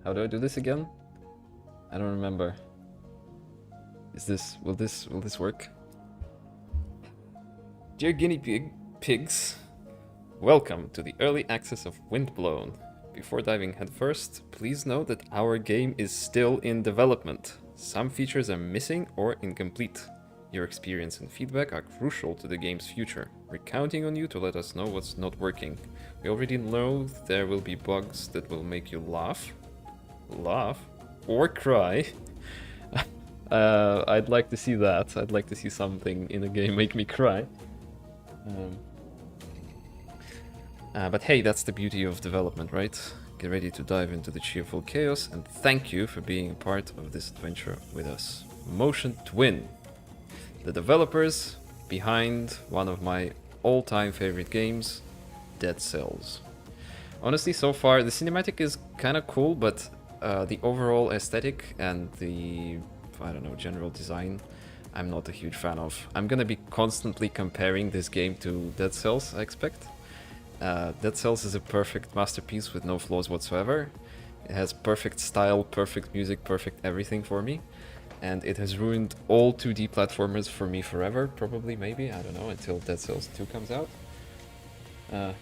How do I do this again? I don't remember. Will this work? Dear guinea pigs, welcome to the early access of Windblown. Before diving headfirst, please know that our game is still in development. Some features are missing or incomplete. Your experience and feedback are crucial to the game's future. We're counting on you to let us know what's not working. We already know there will be bugs that will make you laugh, or cry. I'd like to see that. I'd like to see something in a game make me cry. But hey, that's the beauty of development, right? Get ready to dive into the cheerful chaos, and thank you for being a part of this adventure with us. Motion Twin, the developers behind one of my all-time favorite games, Dead Cells. Honestly, so far, the cinematic is kind of cool, but the overall aesthetic and the, I don't know, general design, I'm not a huge fan of. I'm gonna be constantly comparing this game to Dead Cells, I expect. Dead Cells is a perfect masterpiece with no flaws whatsoever. It has perfect style, perfect music, perfect everything for me. And it has ruined all 2D platformers for me forever, probably, maybe, I don't know, until Dead Cells 2 comes out.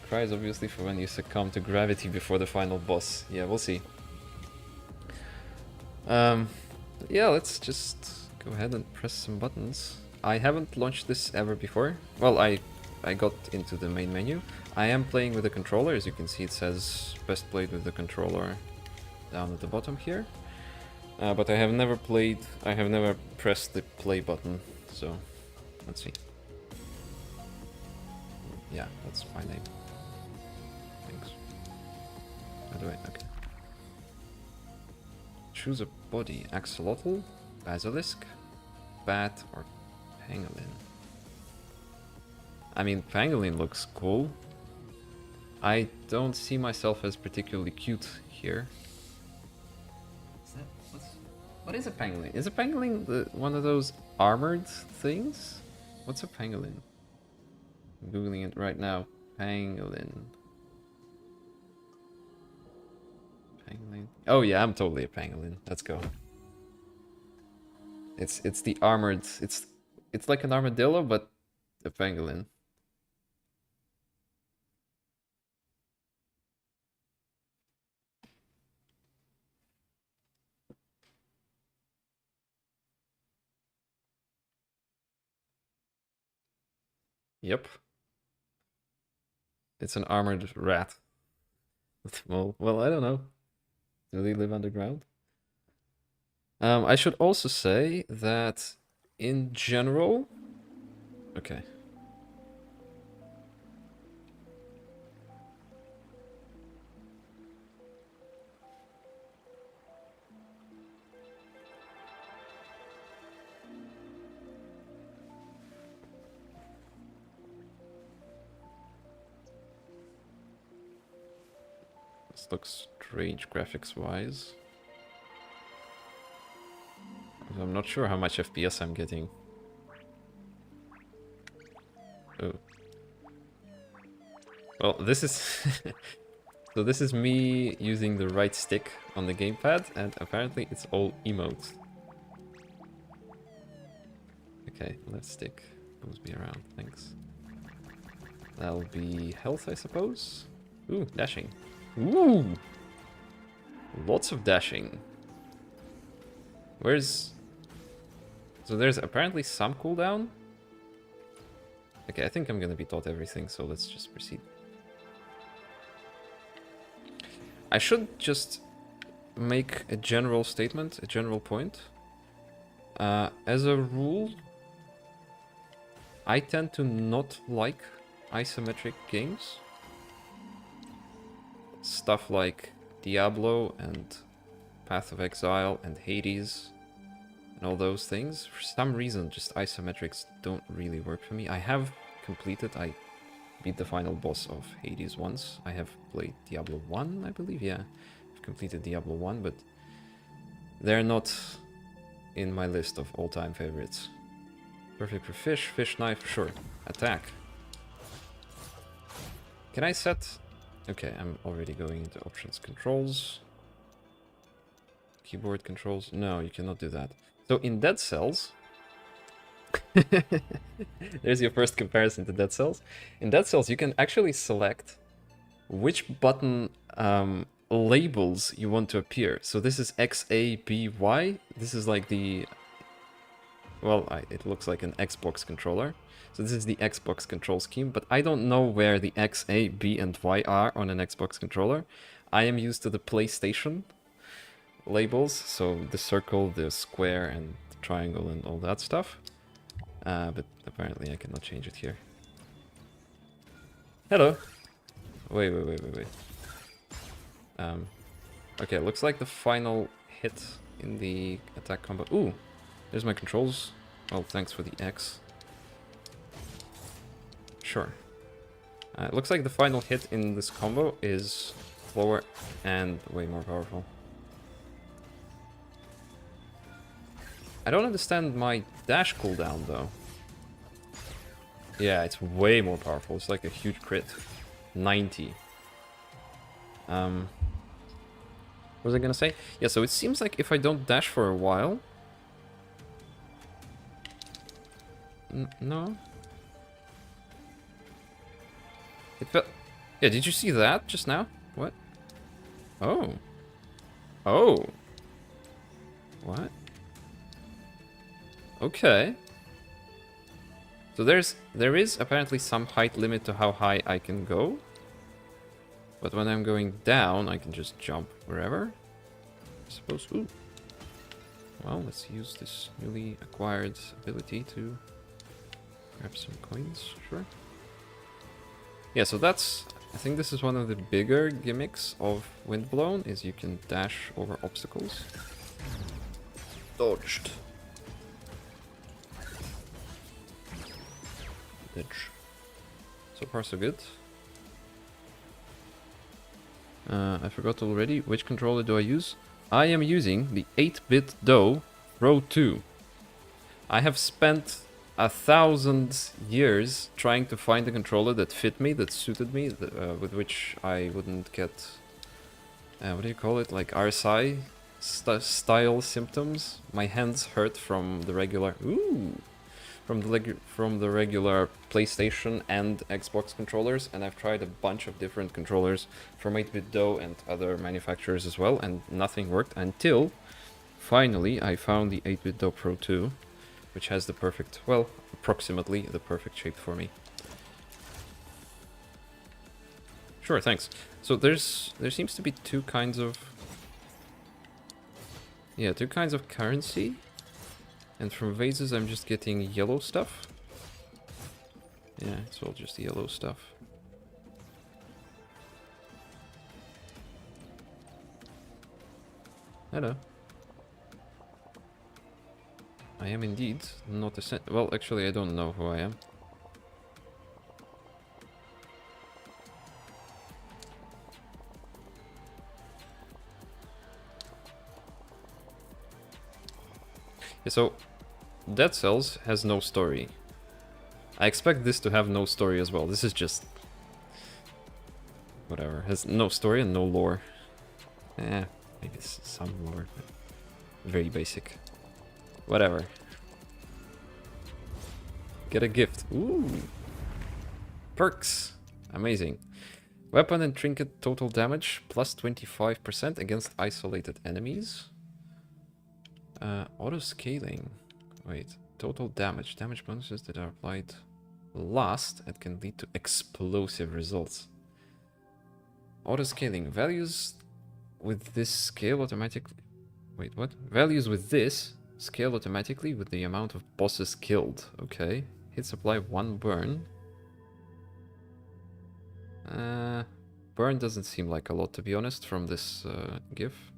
Cry is obviously for when you succumb to gravity before the final boss. Yeah, we'll see. Yeah, let's just go ahead and press some buttons. I haven't launched this ever before. Well, I got into the main menu. I am playing with the controller. As you can see, it says best played with the controller down at the bottom here. But I have never pressed the play button, so let's see. Yeah, that's my name. Thanks. How do I? Okay. Choose a body: axolotl, basilisk, bat, or pangolin. I mean, pangolin looks cool. I don't see myself as particularly cute here. What is a pangolin? Is a pangolin one of those armored things? What's a pangolin? I'm googling it right now. Pangolin. Pangolin. Oh yeah, I'm totally a pangolin. Let's go. It's the armored. It's like an armadillo, but a pangolin. Yep. It's an armored rat. Well, I don't know. Do they live underground? I should also say that in general... Okay. This looks strange graphics-wise. I'm not sure how much FPS I'm getting. Oh. Well, this is... So this is me using the right stick on the gamepad, and apparently it's all emotes. Okay, left stick moves me around, thanks. That'll be health, I suppose. Ooh, dashing. Ooh! Lots of dashing. Where's... So there's apparently some cooldown. Okay, I think I'm gonna be taught everything, so let's just proceed. I should just make a general statement, a general point. As a rule, I tend to not like isometric games. Stuff like Diablo and Path of Exile and Hades and all those things. For some reason, just isometrics don't really work for me. I beat the final boss of Hades once. I have played Diablo 1, I believe, yeah. I've completed Diablo 1, but they're not in my list of all-time favorites. Perfect for fish, fish knife, sure. Attack. Can I set... Okay, I'm already going into options, controls. Keyboard controls. No, you cannot do that. So in Dead Cells... There's your first comparison to Dead Cells. In Dead Cells, you can actually select which button labels you want to appear. So this is X, A, B, Y. This is like the... Well, it looks like an Xbox controller. So this is the Xbox control scheme, but I don't know where the X, A, B, and Y are on an Xbox controller. I am used to the PlayStation labels, so the circle, the square, and the triangle, and all that stuff. But apparently I cannot change it here. Hello! Wait. Okay, looks like the final hit in the attack combo... Ooh! There's my controls. Well, thanks for the X. Sure. It looks like the final hit in this combo is slower and way more powerful. I don't understand my dash cooldown, though. Yeah, it's way more powerful. It's like a huge crit. 90. What was I gonna say? Yeah, so it seems like if I don't dash for a while... No? It felt... Yeah, did you see that just now? What? Oh. Oh. What? Okay. So there is apparently some height limit to how high I can go. But when I'm going down, I can just jump wherever. I suppose. Ooh. Well, let's use this newly acquired ability to grab some coins. Sure. Yeah, so that's... I think this is one of the bigger gimmicks of Windblown, is you can dash over obstacles. Dodged. Dodge. So far so good. I forgot already. Which controller do I use? I am using the 8-bit Do Pro 2. I have spent 1,000 years trying to find a controller that fit me, that suited me, with which I wouldn't get... what do you call it? Like RSI style symptoms. My hands hurt from the regular... Ooh! From the regular PlayStation and Xbox controllers, and I've tried a bunch of different controllers from 8-bit Do and other manufacturers as well, and nothing worked until finally I found the 8-bit Do Pro 2, which has the perfect, well, approximately the perfect shape for me. Sure, thanks. So there seems to be two kinds of currency. And from vases, I'm just getting yellow stuff. Yeah, it's all just yellow stuff. Hello. I am indeed not a well, actually, I don't know who I am. Yeah, so Dead Cells has no story. I expect this to have no story as well. This is just Whatever. Has no story and no lore. Eh, maybe some lore, but very basic. Whatever. Get a gift. Ooh. Perks. Amazing. Weapon and trinket total damage plus 25% against isolated enemies. Auto scaling. Wait. Total damage. Damage bonuses that are applied last and can lead to explosive results. Auto scaling. Values with this scale automatically. Wait, what? Values with this scale automatically with the amount of bosses killed. Okay. Hits apply 1 burn. Burn doesn't seem like a lot, to be honest, from this GIF.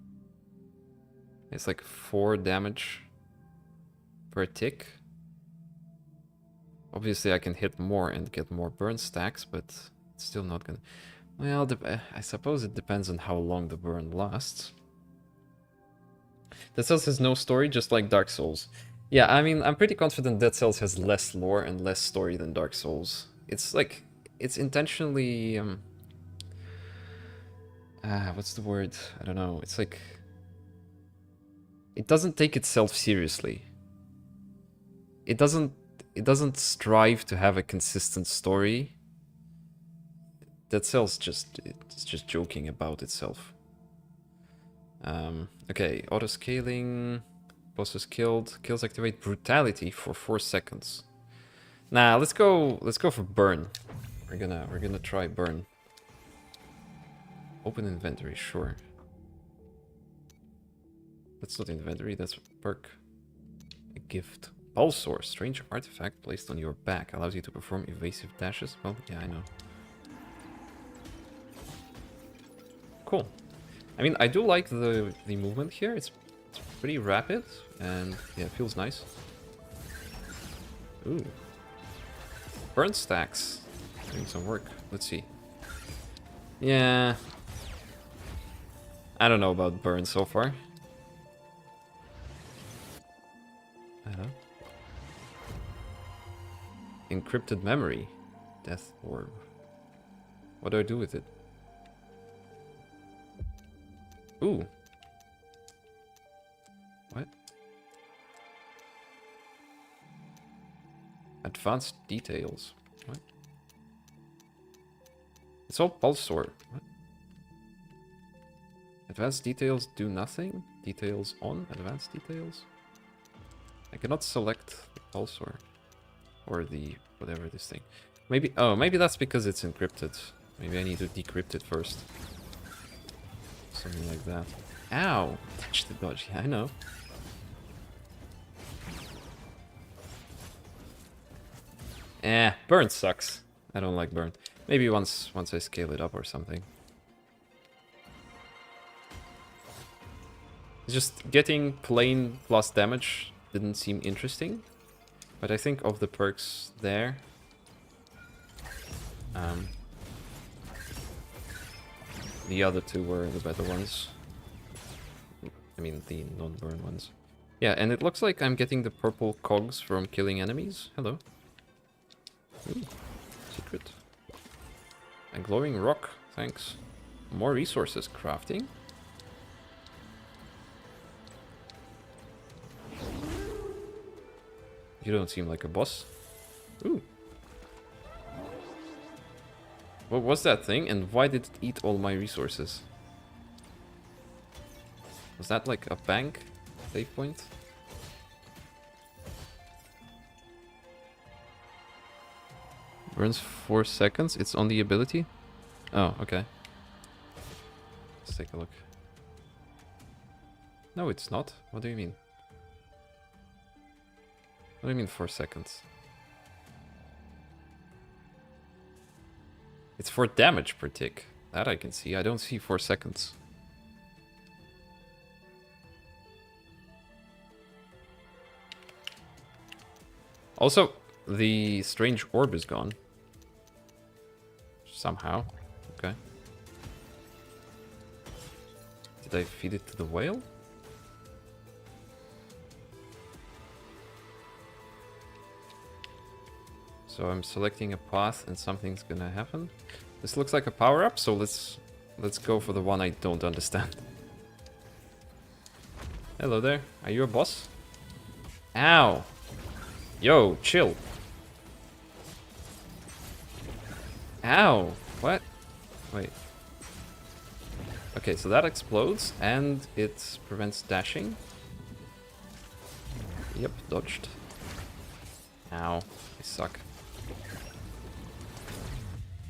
It's like 4 damage per tick. Obviously, I can hit more and get more burn stacks, but it's still not gonna... Well, I suppose it depends on how long the burn lasts. Dead Cells has no story, just like Dark Souls. Yeah, I mean, I'm pretty confident Dead Cells has less lore and less story than Dark Souls. It's like... It's intentionally... what's the word? I don't know. It's like... It doesn't take itself seriously. It doesn't strive to have a consistent story. Dead Cells it's just joking about itself. Okay, auto scaling, bosses killed, kills activate brutality for 4 seconds. Nah, let's go for burn. We're gonna try burn. Open inventory, sure. That's not inventory, that's perk. A gift. Pulsar, strange artifact placed on your back, allows you to perform evasive dashes. Well, yeah, I know. Cool. I mean, I do like the movement here. It's pretty rapid and yeah, it feels nice. Ooh. Burn stacks. Doing some work. Let's see. Yeah. I don't know about burn so far. Encrypted memory. Death orb. What do I do with it? Ooh. What? Advanced details. What? It's all Pulsar. What? Advanced details do nothing? Details on? Advanced details? I cannot select the Pulsar. Or the... whatever this thing. Maybe... oh, maybe that's because it's encrypted. Maybe I need to decrypt it first. Something like that. Ow! Touch the dodge. Yeah, I know. Burn sucks. I don't like burn. Maybe once I scale it up or something. Just getting plain plus damage didn't seem interesting. But I think of the perks there... the other two were the better ones. I mean, the non-burn ones. Yeah, and it looks like I'm getting the purple cogs from killing enemies. Hello. Ooh, secret. A glowing rock, thanks. More resources, crafting. You don't seem like a boss. Ooh. What was that thing, and why did it eat all my resources? Was that like a bank save point? Burns 4 seconds. It's on the ability? Oh, okay. Let's take a look. No, it's not. What do you mean? What do you mean 4 seconds? It's 4 damage per tick. That I can see. I don't see 4 seconds. Also, the strange orb is gone. Somehow. Okay. Did I feed it to the whale? So I'm selecting a path and something's gonna happen. This looks like a power-up, so let's go for the one I don't understand. Hello there. Are you a boss? Ow! Yo, chill. Ow! What? Wait. Okay, so that explodes, and it prevents dashing. Yep, dodged. Ow. I suck.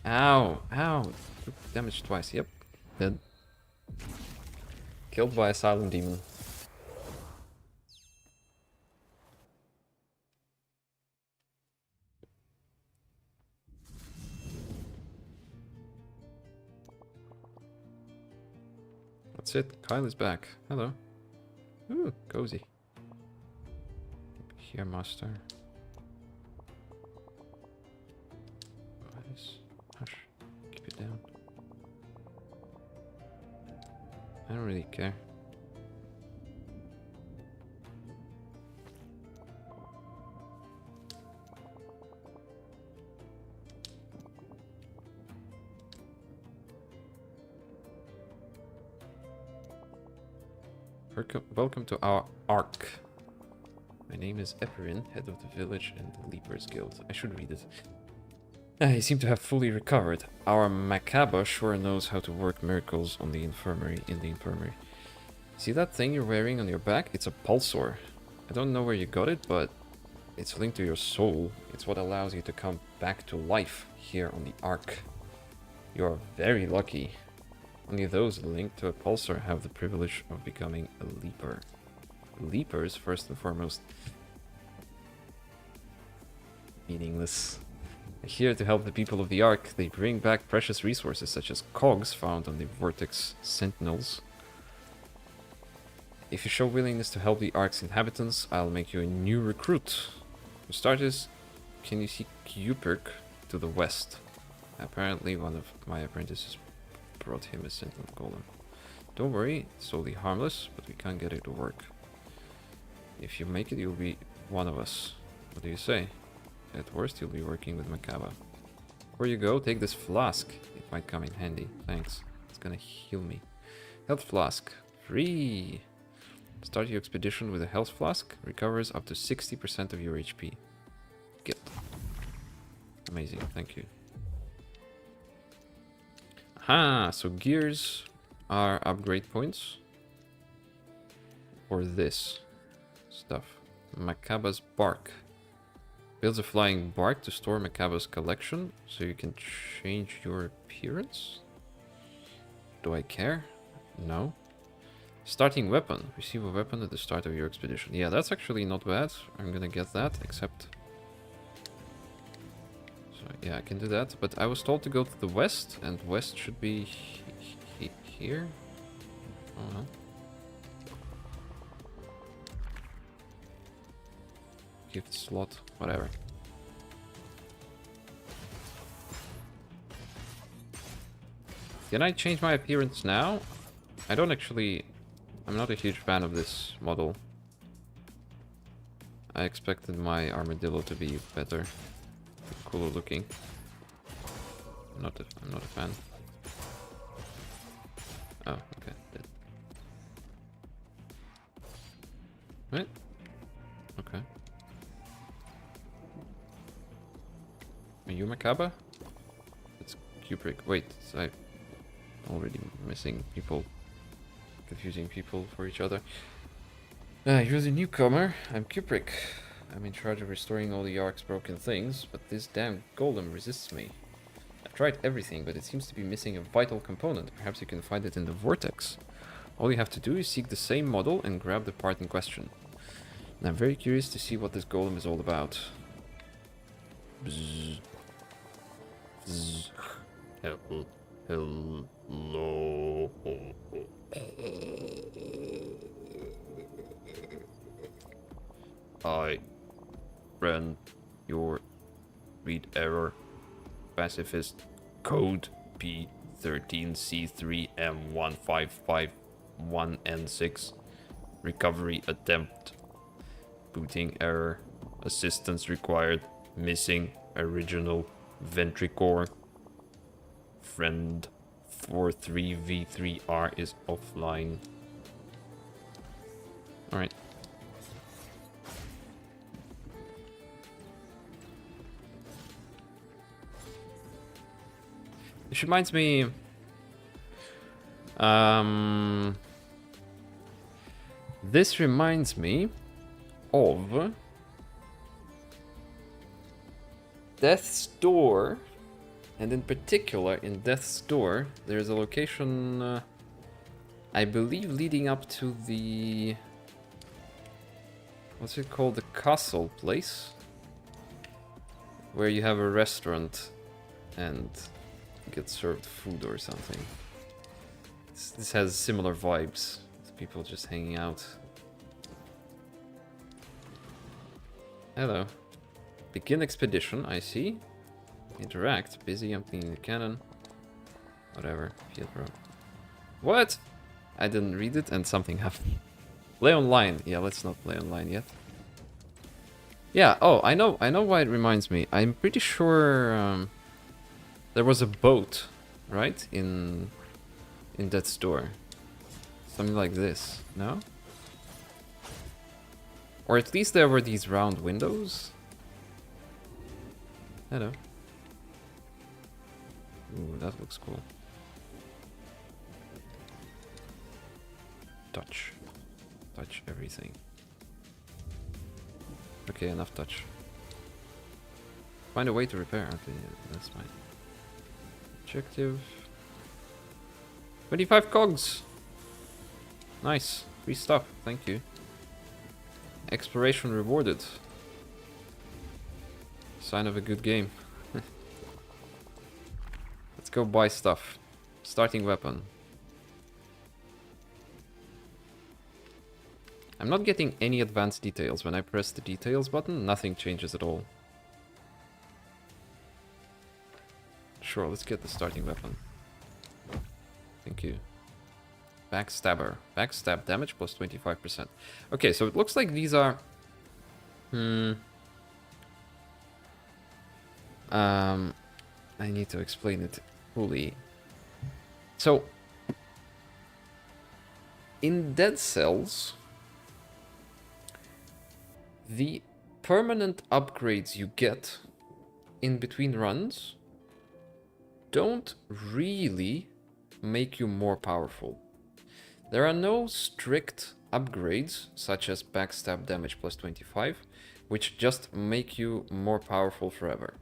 Ow! Ow! Took damage twice. Yep. Dead. Killed by a silent demon. That's it. Kyle is back. Hello. Ooh, cozy. Here, master. Nice. Hush. Keep it down. I don't really care. Welcome to our Ark. My name is Eperin, head of the village and the Leapers Guild. I should read it. You seem to have fully recovered. Our Makaba sure knows how to work miracles on the infirmary. See that thing you're wearing on your back? It's a pulsor. I don't know where you got it, but it's linked to your soul. It's what allows you to come back to life here on the Ark. You're very lucky. Only those linked to a pulsar have the privilege of becoming a leaper. Leapers, first and foremost. Meaningless. Here to help the people of the Ark, they bring back precious resources such as cogs found on the Vortex Sentinels. If you show willingness to help the Ark's inhabitants, I'll make you a new recruit. For starters, can you see Cupirk to the west? Apparently one of my apprentices brought him a Sentinel Golem. Don't worry, it's totally harmless, but we can't get it to work. If you make it, you'll be one of us. What do you say? At worst, you'll be working with Makaba. Before you go, take this flask. It might come in handy. Thanks. It's gonna heal me. Health flask. Free! Start your expedition with a health flask. Recovers up to 60% of your HP. Get. Amazing, thank you. Aha! So gears are upgrade points. For this stuff. Makaba's bark. Builds a flying bark to store Makaba's collection, so you can change your appearance. Do I care? No. Starting weapon. Receive a weapon at the start of your expedition. Yeah, that's actually not bad. I'm gonna get that, except... So, yeah, I can do that. But I was told to go to the west, and west should be here. Oh, no. Gift slot, whatever. Can I change my appearance now? I don't actually... I'm not a huge fan of this model. I expected my armadillo to be better, cooler looking. I'm not a fan. Oh, okay. Dead. Right? Okay. Are you Makaba? It's Kubrick. Wait, I'm already missing people. Confusing people for each other. You're the newcomer. I'm Kubrick. I'm in charge of restoring all the Ark's broken things, but this damn golem resists me. I've tried everything, but it seems to be missing a vital component. Perhaps you can find it in the vortex. All you have to do is seek the same model and grab the part in question. And I'm very curious to see what this golem is all about. Bzz. Bzz. Hello. I ran your read error. Pacifist code P13C3M1551N6. Recovery attempt. Booting error. Assistance required. Missing original ventricore. friend. 43v3R is offline. Alright. This reminds me... This reminds me of Death's Door, and in particular in Death's Door there's a location I believe leading up to the, what's it called, the castle place, where you have a restaurant and get served food or something. This has similar vibes. People just hanging out. Hello. Begin expedition, I see. Interact. Busy, I'm cleaning the cannon. Whatever. Field row. What? I didn't read it and something happened. Play online. Yeah, let's not play online yet. Yeah, oh, I know why it reminds me. I'm pretty sure there was a boat, right? In Death's Door. Something like this, no? Or at least there were these round windows. Hello. Ooh, that looks cool. Touch. Touch everything. Okay, enough touch. Find a way to repair. Okay, that's fine. Objective. 25 cogs! Nice. Free stuff. Thank you. Exploration rewarded. Sign of a good game. Let's go buy stuff. Starting weapon. I'm not getting any advanced details. When I press the details button, nothing changes at all. Sure, let's get the starting weapon. Thank you. Backstabber. Backstab damage plus 25%. Okay, so it looks like these are... I need to explain it fully. So, in Dead Cells, the permanent upgrades you get in between runs don't really make you more powerful. There are no strict upgrades, such as backstab damage plus 25, which just make you more powerful forever.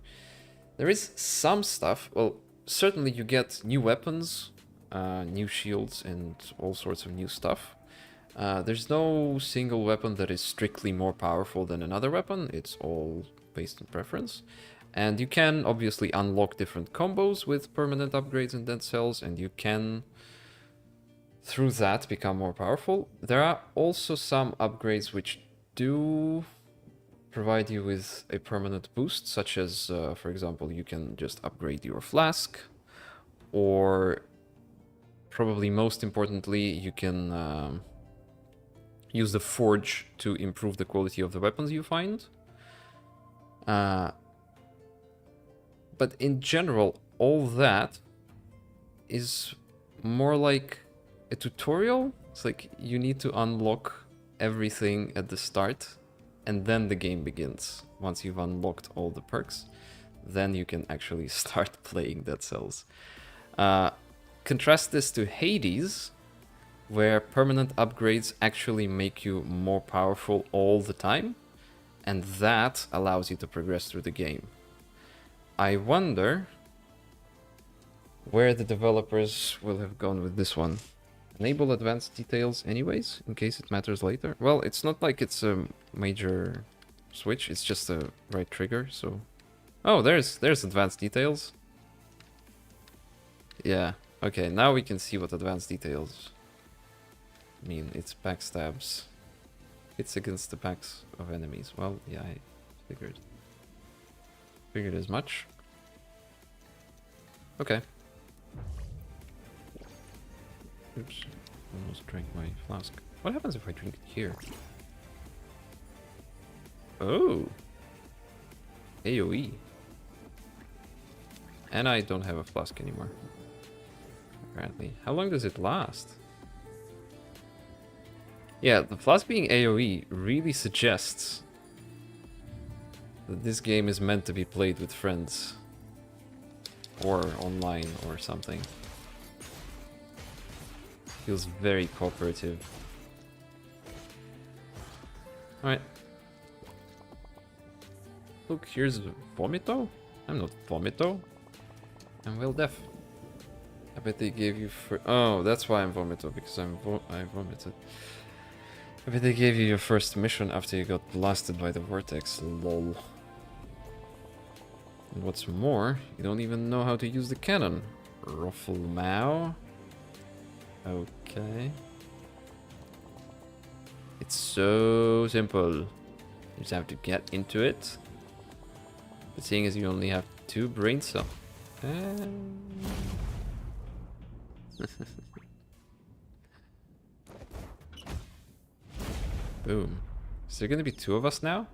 There is some stuff, well, certainly you get new weapons, new shields, and all sorts of new stuff. There's no single weapon that is strictly more powerful than another weapon, it's all based on preference. And you can obviously unlock different combos with permanent upgrades in Dead Cells, and you can, through that, become more powerful. There are also some upgrades which do provide you with a permanent boost, such as, for example, you can just upgrade your flask, or probably most importantly, you can use the forge to improve the quality of the weapons you find. But in general, all that is more like a tutorial. It's like you need to unlock everything at the start, and then the game begins. Once you've unlocked all the perks, then you can actually start playing Dead Cells. Contrast this to Hades, where permanent upgrades actually make you more powerful all the time, and that allows you to progress through the game. I wonder where the developers will have gone with this one. Enable advanced details anyways, in case it matters later. Well, it's not like it's a major switch, it's just a right trigger, so... Oh, there's advanced details. Yeah, okay, now we can see what advanced details mean. It's backstabs. It's against the packs of enemies. Well, yeah, I figured as much. Okay. Oops, almost drank my flask. What happens if I drink it here? Oh! AoE. And I don't have a flask anymore. apparently. How long does it last? Yeah, the flask being AoE really suggests that this game is meant to be played with friends. Or online or something. Feels very cooperative. Alright. Look, here's Vomito? I'm not Vomito. I'm well deaf. I bet they gave you oh, that's why I'm Vomito, because I vomited. I bet they gave you your first mission after you got blasted by the vortex, lol. And what's more, you don't even know how to use the cannon. Ruffle Mao. Okay. It's so simple. You just have to get into it. But seeing as you only have 2 brain cells. Boom. Is there gonna be 2 of us now?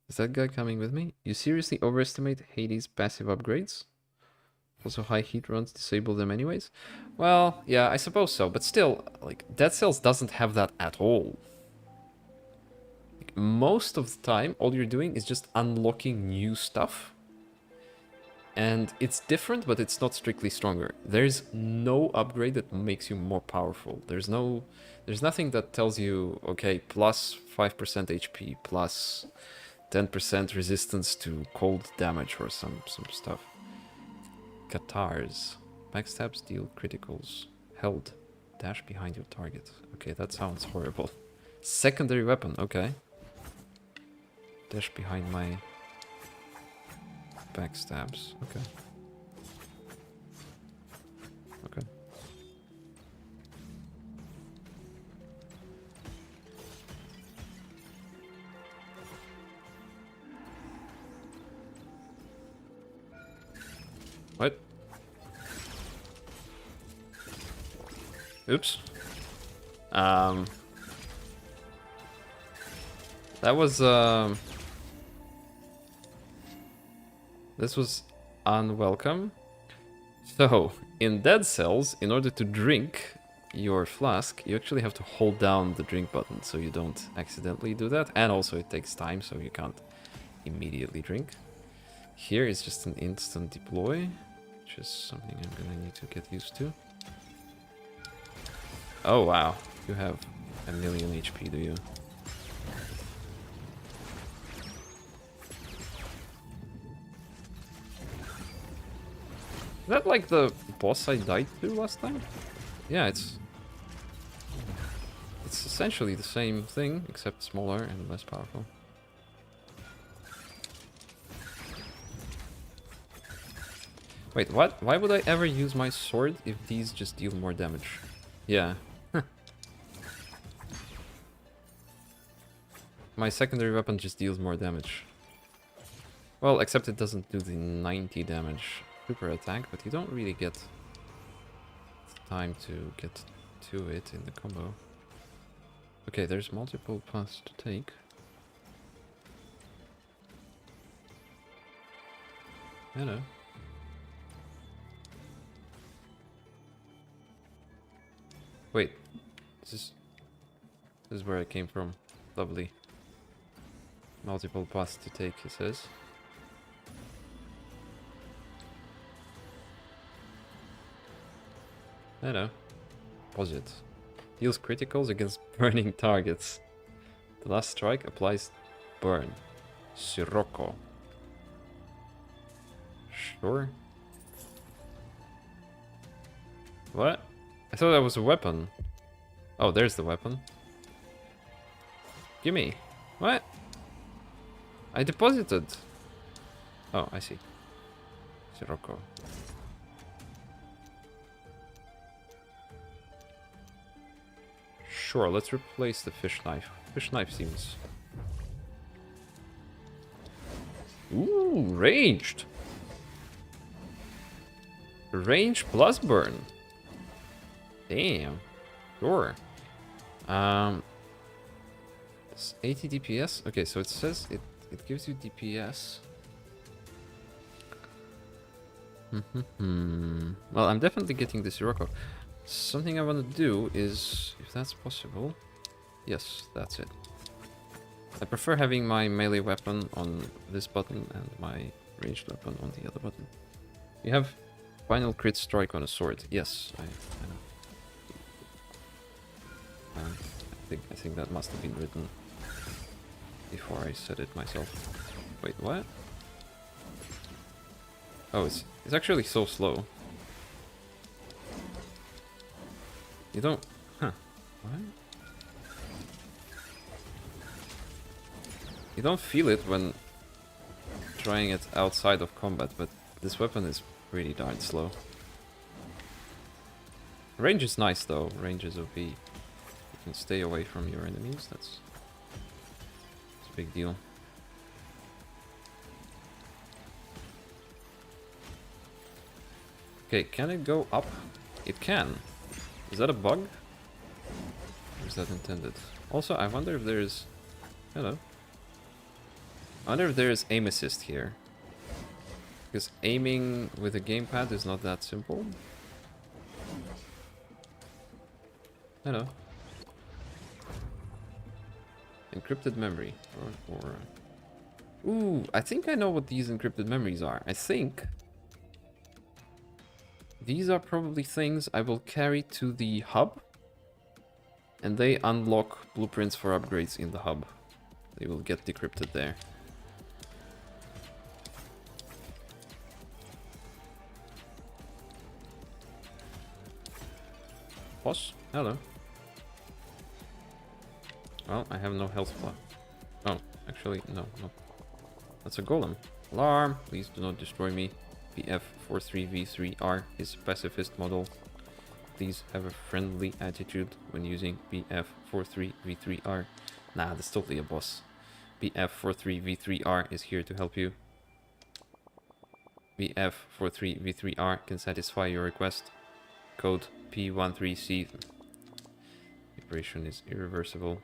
Is that guy coming with me? You seriously overestimate Hades' passive upgrades? Also, high heat runs disable them anyways? Well, yeah, I suppose so, but still, like, Dead Cells doesn't have that at all. Like, most of the time, all you're doing is just unlocking new stuff. And it's different, but it's not strictly stronger. There's no upgrade that makes you more powerful. There's nothing that tells you, okay, plus 5% HP, plus 10% resistance to cold damage or some stuff. Catars. Backstabs deal criticals. Held. Dash behind your target. Okay, that sounds horrible. Secondary weapon, okay. Dash behind my backstabs. Okay. Okay. What? Oops. That was this was unwelcome. So, in Dead Cells, in order to drink your flask, you actually have to hold down the drink button so you don't accidentally do that. And also it takes time, so you can't immediately drink. Here is just an instant deploy, which is something I'm gonna need to get used to. Oh wow, you have 1,000,000 HP, do you? Is that like the boss I died to last time? Yeah, it's essentially the same thing, except smaller and less powerful. Wait, what? Why would I ever use my sword if these just deal more damage? Yeah. My secondary weapon just deals more damage. Well, except it doesn't do the 90 damage super attack, but you don't really get time to get to it in the combo. Okay, there's multiple paths to take. Hello. Wait, this is where I came from. Lovely. Multiple paths to take, it says. Hello. Pause it. Deals criticals against burning targets. The last strike applies burn. Sirocco. Sure. What? I thought that was a weapon. Oh, there's the weapon. Gimme. What? I deposited. Oh, I see. Sirocco. Sure, let's replace the fish knife. Fish knife seems... Ooh, ranged! Range plus burn. Damn. Sure. 80 DPS? Okay, so it says it gives you DPS. Well, I'm definitely getting this Sirocco. Something I want to do is, if that's possible... Yes, that's it. I prefer having my melee weapon on this button and my ranged weapon on the other button. You have final crit strike on a sword. Yes, I know. I think that must have been written before I said it myself. Wait, what? Oh, it's actually so slow. You don't... Huh. What? You don't feel it when trying it outside of combat, but this weapon is pretty darn slow. Range is nice though, range is OP. You can stay away from your enemies, that's a big deal. Okay, can it go up? It can. Is that a bug? Or is that intended? Also, I wonder if there's... Hello. I wonder if there's aim assist here. Because aiming with a gamepad is not that simple. Hello. Encrypted memory. Ooh, I think I know what these encrypted memories are. I think these are probably things I will carry to the hub. And they unlock blueprints for upgrades in the hub. They will get decrypted there. Boss? Hello. Well, I have no health bar. Oh, actually, no. That's a golem. Alarm! Please do not destroy me. BF43V3R is pacifist model. Please have a friendly attitude when using BF43V3R. Nah, that's totally a boss. BF43V3R is here to help you. BF43V3R can satisfy your request. Code P13C. The operation is irreversible.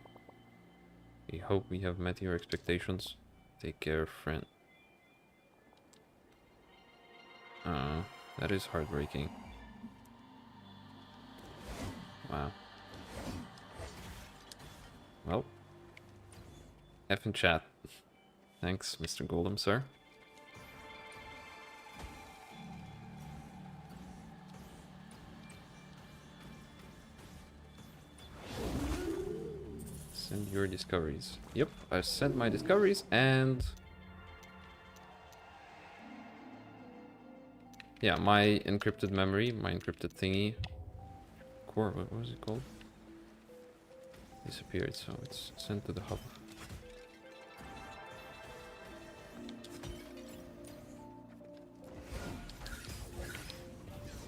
We hope we have met your expectations. Take care, friend. That is heartbreaking. Wow. Well. F in chat. Thanks, Mr. Golem, sir. Send your discoveries. Yep, I've sent my discoveries and... Yeah, my encrypted memory, my encrypted thingy. Core, what was it called? Disappeared, so it's sent to the hub.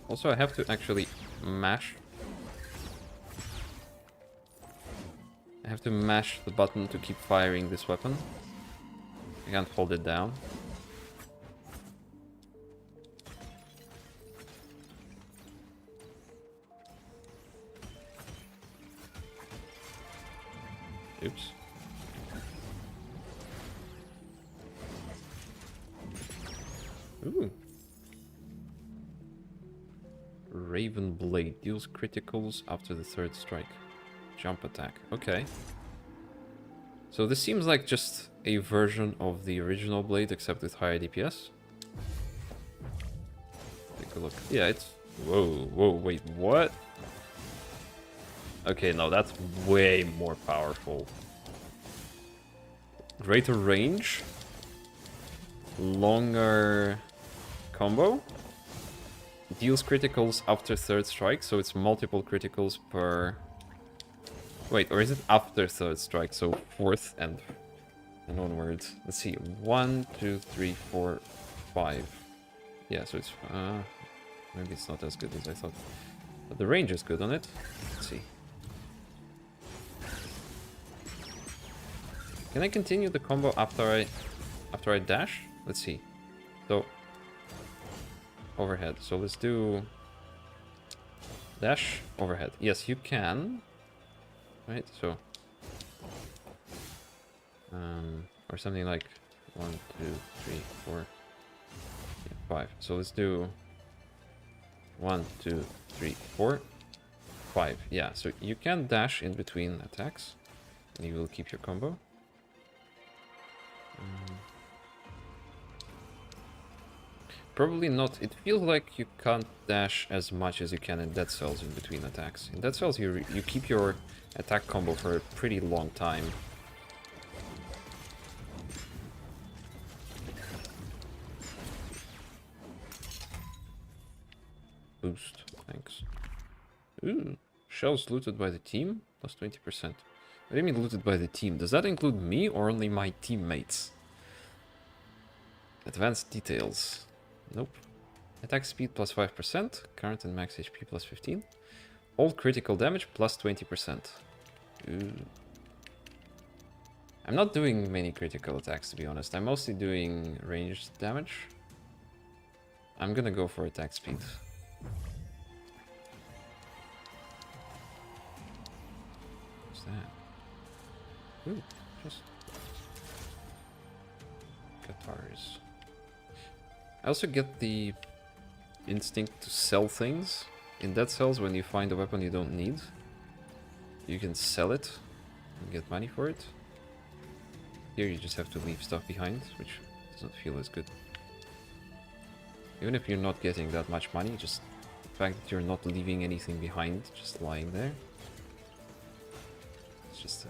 Also, I have to actually mash. I have to mash the button to keep firing this weapon. I can't hold it down. Oops. Ooh. Raven Blade deals criticals after the third strike. Jump attack. Okay. So this seems like just a version of the original blade, except with higher DPS. Take a look. Yeah, it's... Whoa, wait, what? Okay, no, that's way more powerful. Greater range. Longer combo. Deals criticals after third strike, so it's multiple criticals per... Wait, or is it after third strike? So fourth and onwards. Let's see. 1, 2, 3, 4, 5. Yeah, so it's... maybe it's not as good as I thought. But the range is good on it. Let's see. Can I continue the combo after I dash? Let's see. So overhead. So let's do dash overhead. Yes, you can. Right, so or something like 1, 2, 3, 4, 5. So let's do 1, 2, 3, 4, 5. Yeah, so you can dash in between attacks, and you will keep your combo. Probably not. It feels like you can't dash as much as you can in Dead Cells in between attacks. In Dead Cells, you keep your attack combo for a pretty long time. Boost, thanks. Ooh, shells looted by the team, plus 20%. What do you mean looted by the team? Does that include me or only my teammates? Advanced details. Nope. Attack speed plus 5%, current and max HP plus 15. All critical damage plus 20%. Ooh. I'm not doing many critical attacks, to be honest. I'm mostly doing ranged damage. I'm gonna go for attack speed. What's that? Ooh, just guitars. I also get the instinct to sell things. In Dead Cells, when you find a weapon you don't need, you can sell it and get money for it. Here you just have to leave stuff behind, which doesn't feel as good. Even if you're not getting that much money, just the fact that you're not leaving anything behind, just lying there. It's just a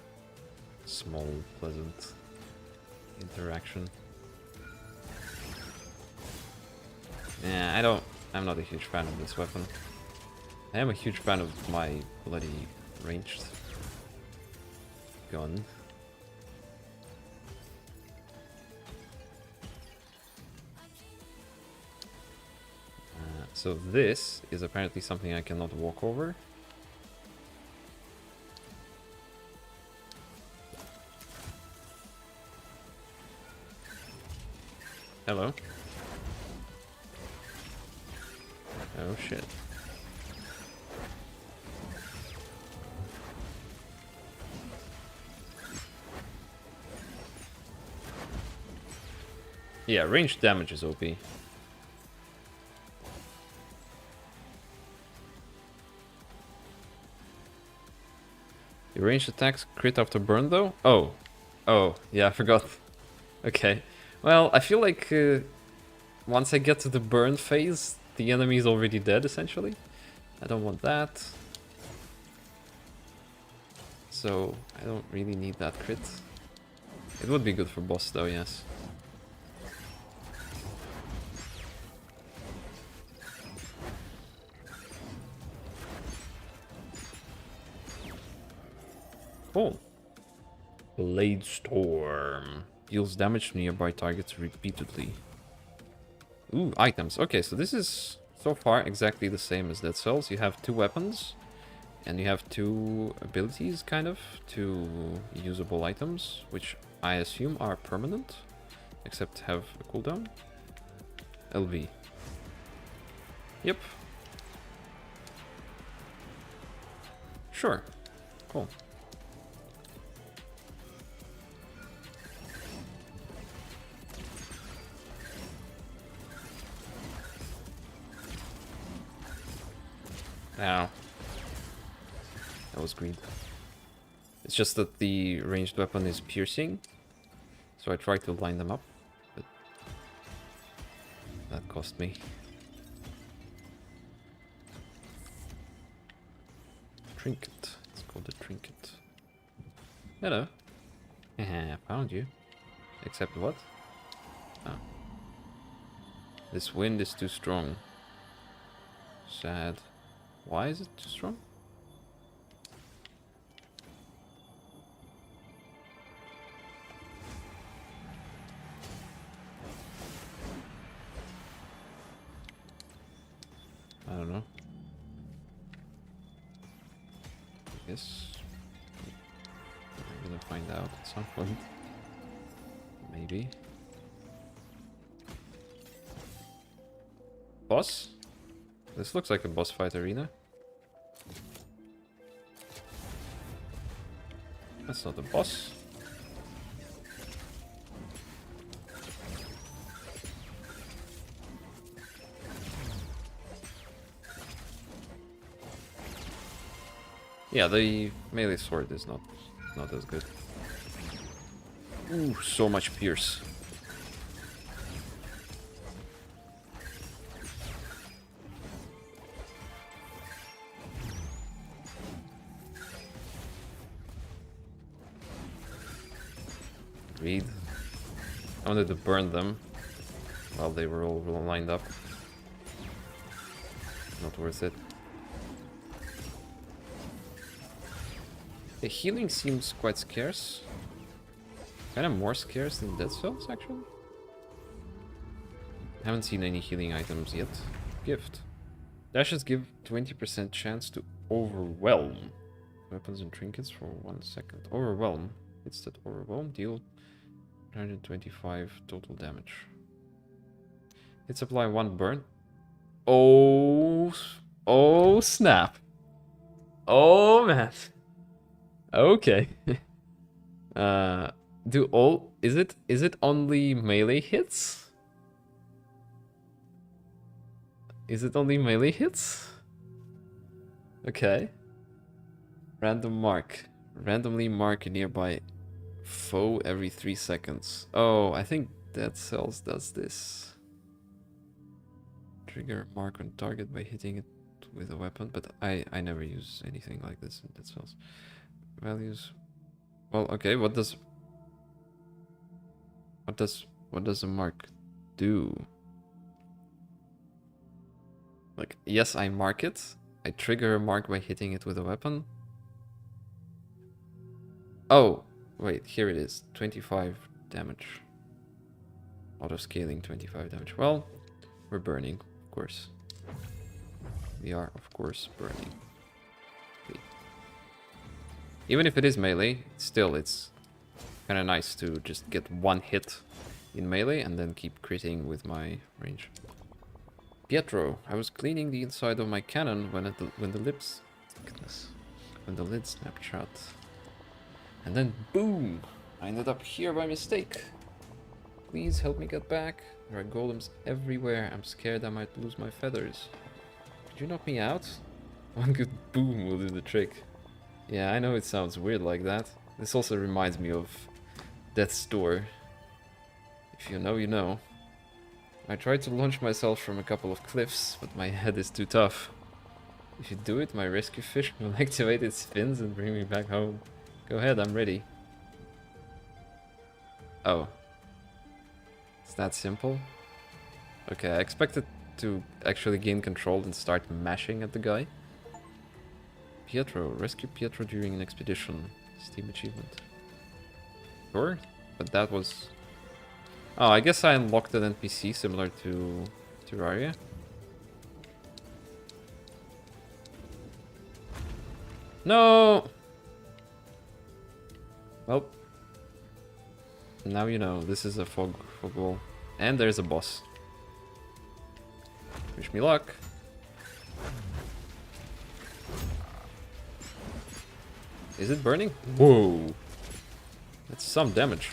small, pleasant interaction. Yeah, I'm not a huge fan of this weapon. I am a huge fan of my bloody ranged gun. So this is apparently something I cannot walk over. Hello. Oh shit. Yeah, ranged damage is OP. Your ranged attacks crit after burn though? Oh. Oh, yeah, I forgot. Okay. Well, I feel like once I get to the burn phase, the enemy is already dead, essentially. I don't want that. So, I don't really need that crit. It would be good for boss though, yes. Cool. Blade Storm. Deals damage to nearby targets repeatedly. Ooh, items. Okay, so this is so far exactly the same as Dead Cells. You have 2 weapons, and you have 2 abilities, kind of, 2 usable items, which I assume are permanent, except have a cooldown. LV. Yep. Sure. Cool. Ow. That was greed. It's just that the ranged weapon is piercing, so I tried to line them up, but that cost me. Trinket. It's called a trinket. Hello. I found you. Except what? Oh. This wind is too strong. Sad. Why is it too strong? I don't know. I guess we're gonna find out at some point. Maybe. Boss? This looks like a boss fight arena. That's not a boss. Yeah, the melee sword is not as good. Ooh, so much pierce. Agreed. I wanted to burn them while they were all lined up. Not worth it. The healing seems quite scarce. Kind of more scarce than Dead Cells, actually. Haven't seen any healing items yet. Gift. Dashes give 20% chance to overwhelm weapons and trinkets for 1 second. Overwhelm. It's that overwhelm. Deal 125 total damage. Hits apply 1 burn. Oh snap. Oh man. Okay. Is it only melee hits? Is it only melee hits? Okay. Random mark. Randomly mark a nearby foe every 3 seconds. Oh, I think Dead Cells does this. Trigger mark on target by hitting it with a weapon, but I never use anything like this in Dead Cells. Values. Well, okay, what does a mark do? Like, yes, I mark it. I trigger a mark by hitting it with a weapon. Oh, wait, here it is. 25 damage. Auto scaling 25 damage. Well, we're burning, of course. We are, of course, burning. Wait. Even if it is melee, still it's kind of nice to just get 1 hit in melee and then keep critting with my range. Pietro, I was cleaning the inside of my cannon when the lid snapped shut. And then boom! I ended up here by mistake. Please help me get back. There are golems everywhere. I'm scared I might lose my feathers. Could you knock me out? 1 good boom will do the trick. Yeah, I know it sounds weird like that. This also reminds me of Death's Door. If you know, you know. I tried to launch myself from a couple of cliffs, but my head is too tough. If you do it, my rescue fish will activate its fins and bring me back home. Go ahead, I'm ready. Oh. It's that simple? Okay, I expected to actually gain control and start mashing at the guy. Pietro. Rescue Pietro during an expedition. Steam achievement. Sure, but that was... Oh, I guess I unlocked an NPC similar to Terraria. No! Well, now you know, this is a fog wall. And there's a boss. Wish me luck. Is it burning? Whoa! That's some damage.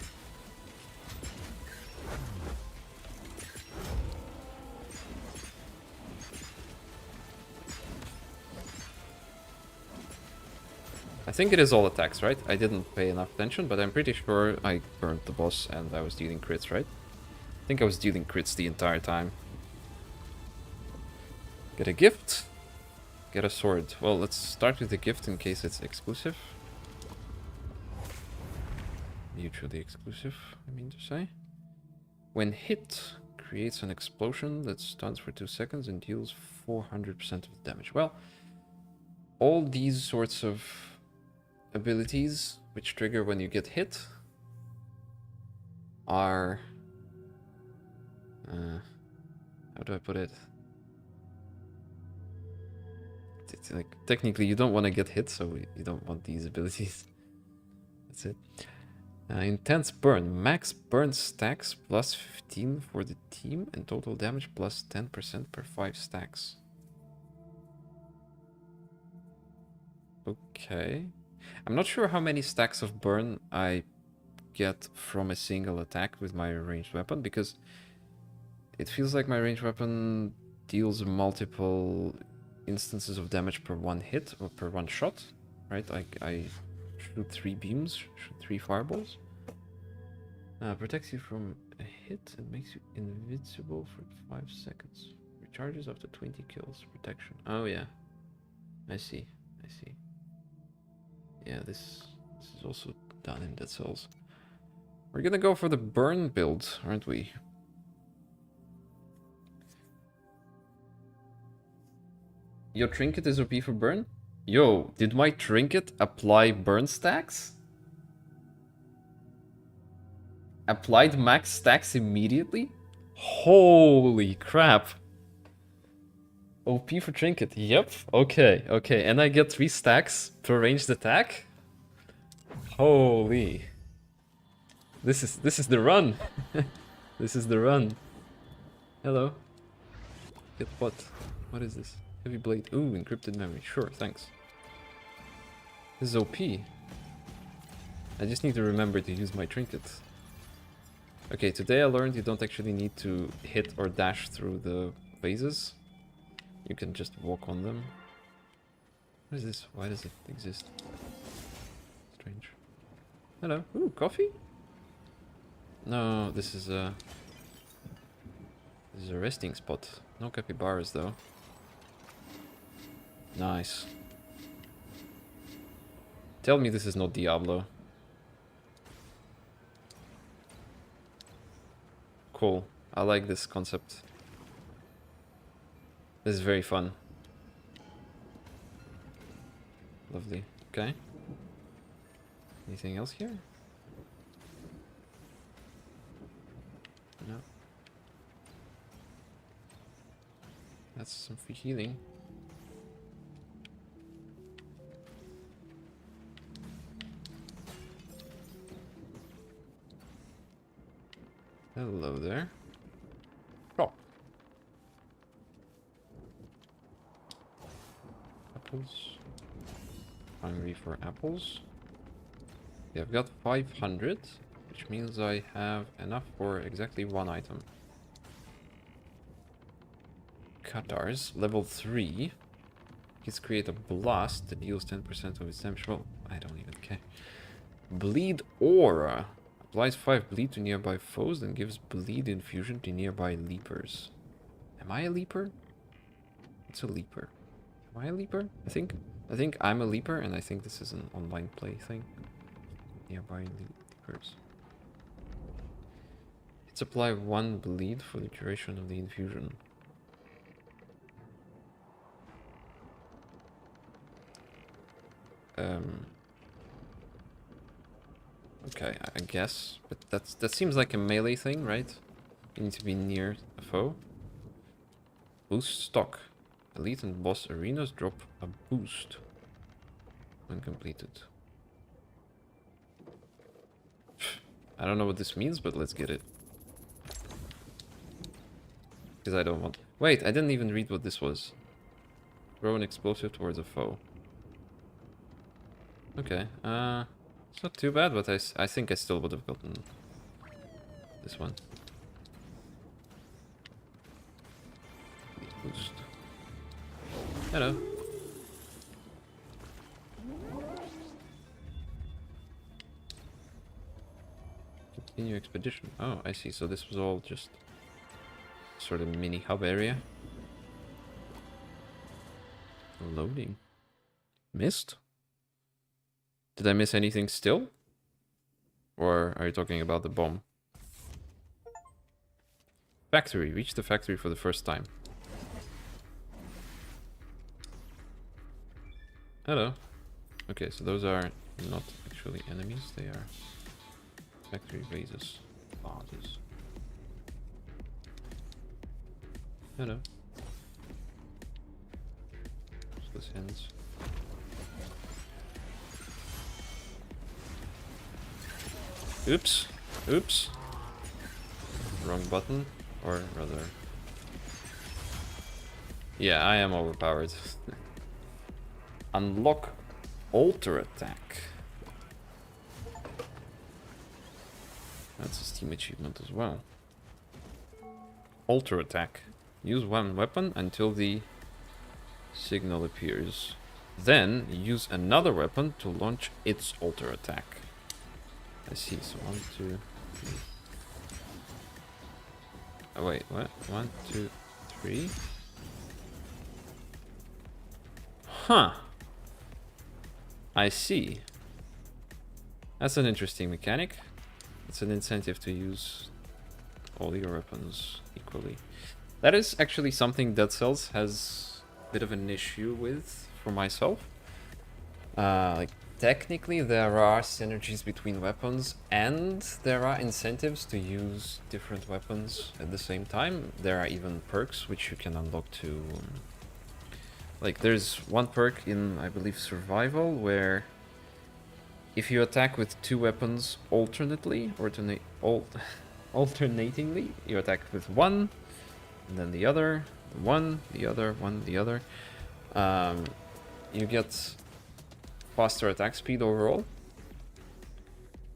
I think it is all attacks, right? I didn't pay enough attention, but I'm pretty sure I burned the boss and I was dealing crits, right? I think I was dealing crits the entire time. Get a gift. Get a sword. Well, let's start with the gift in case it's exclusive. Mutually exclusive, I mean to say. When hit, creates an explosion that stuns for 2 seconds and deals 400% of damage. Well, all these sorts of abilities which trigger when you get hit are... how do I put it? It's like, technically you don't want to get hit, so you don't want these abilities. That's it. Intense burn. Max burn stacks plus 15 for the team and total damage plus 10% per 5 stacks. Okay. I'm not sure how many stacks of burn I get from a single attack with my ranged weapon, because it feels like my ranged weapon deals multiple instances of damage per 1 hit or per 1 shot, right? I shoot 3 beams, shoot 3 fireballs. Protects you from a hit and makes you invincible for 5 seconds. Recharges after 20 kills. Protection. Oh yeah. I see. I see. Yeah, this is also done in Dead Cells. We're gonna go for the burn build, aren't we? Your trinket is OP for burn? Yo, did my trinket apply burn stacks? Applied max stacks immediately? Holy crap. OP for trinket. Yep. Okay, okay. And I get 3 stacks per ranged attack? Holy. This is the run. This is the run. Hello. Get what? What is this? Heavy blade. Ooh, encrypted memory. Sure, thanks. This is OP. I just need to remember to use my trinket. Okay, today I learned you don't actually need to hit or dash through the phases. You can just walk on them. What is this? Why does it exist? Strange. Hello. Ooh, coffee? No, this is a resting spot. No capybaras though. Nice. Tell me this is not Diablo. Cool. I like this concept. This is very fun. Lovely. Okay. Anything else here? No. That's some free healing. Hello there. Oh. Apples. Hungry for apples. Yeah, I've got 500, which means I have enough for exactly 1 item. Katars, level 3. Let's create a blast that deals 10% of its damage. Well, I don't even care. Bleed Aura. Applies 5 bleed to nearby foes, then gives bleed infusion to nearby leapers. Am I a leaper? It's a leaper. Am I a leaper? I think I'm a leaper, and I think this is an online play thing. Nearby leapers. It's apply 1 bleed for the duration of the infusion. Okay, I guess, but that seems like a melee thing, right? You need to be near a foe. Boost stock. Elite and boss arenas drop a boost when completed. I don't know what this means, but let's get it. Because I don't want... Wait, I didn't even read what this was. Throw an explosive towards a foe. Okay, it's not too bad, but I think I still would have gotten this one. Boost. Hello. Continue expedition. Oh, I see. So this was all just sort of mini hub area. Loading. Missed? Did I miss anything still? Or are you talking about the bomb? Factory. Reach the factory for the first time. Hello. Okay, so those are not actually enemies. They are factory bases. Bases. Hello. This ends. Oops. Oops. Wrong button. Or rather... Yeah, I am overpowered. Unlock Alter Attack. That's a Steam achievement as well. Alter Attack. Use one weapon until the signal appears. then use another weapon to launch its alter attack. I see, so 1, 2, 3. Oh wait, what? 1, 2, 3. Huh. I see. That's an interesting mechanic. It's an incentive to use all your weapons equally. That is actually something Dead Cells has a bit of an issue with for myself. Like, technically there are synergies between weapons and there are incentives to use different weapons at the same time. There are even perks which you can unlock to... like, there's one perk in, I believe, Survival, where if you attack with 2 weapons alternately, alternatingly, you attack with one, and then the other, one, the other, one, the other. You get faster attack speed overall.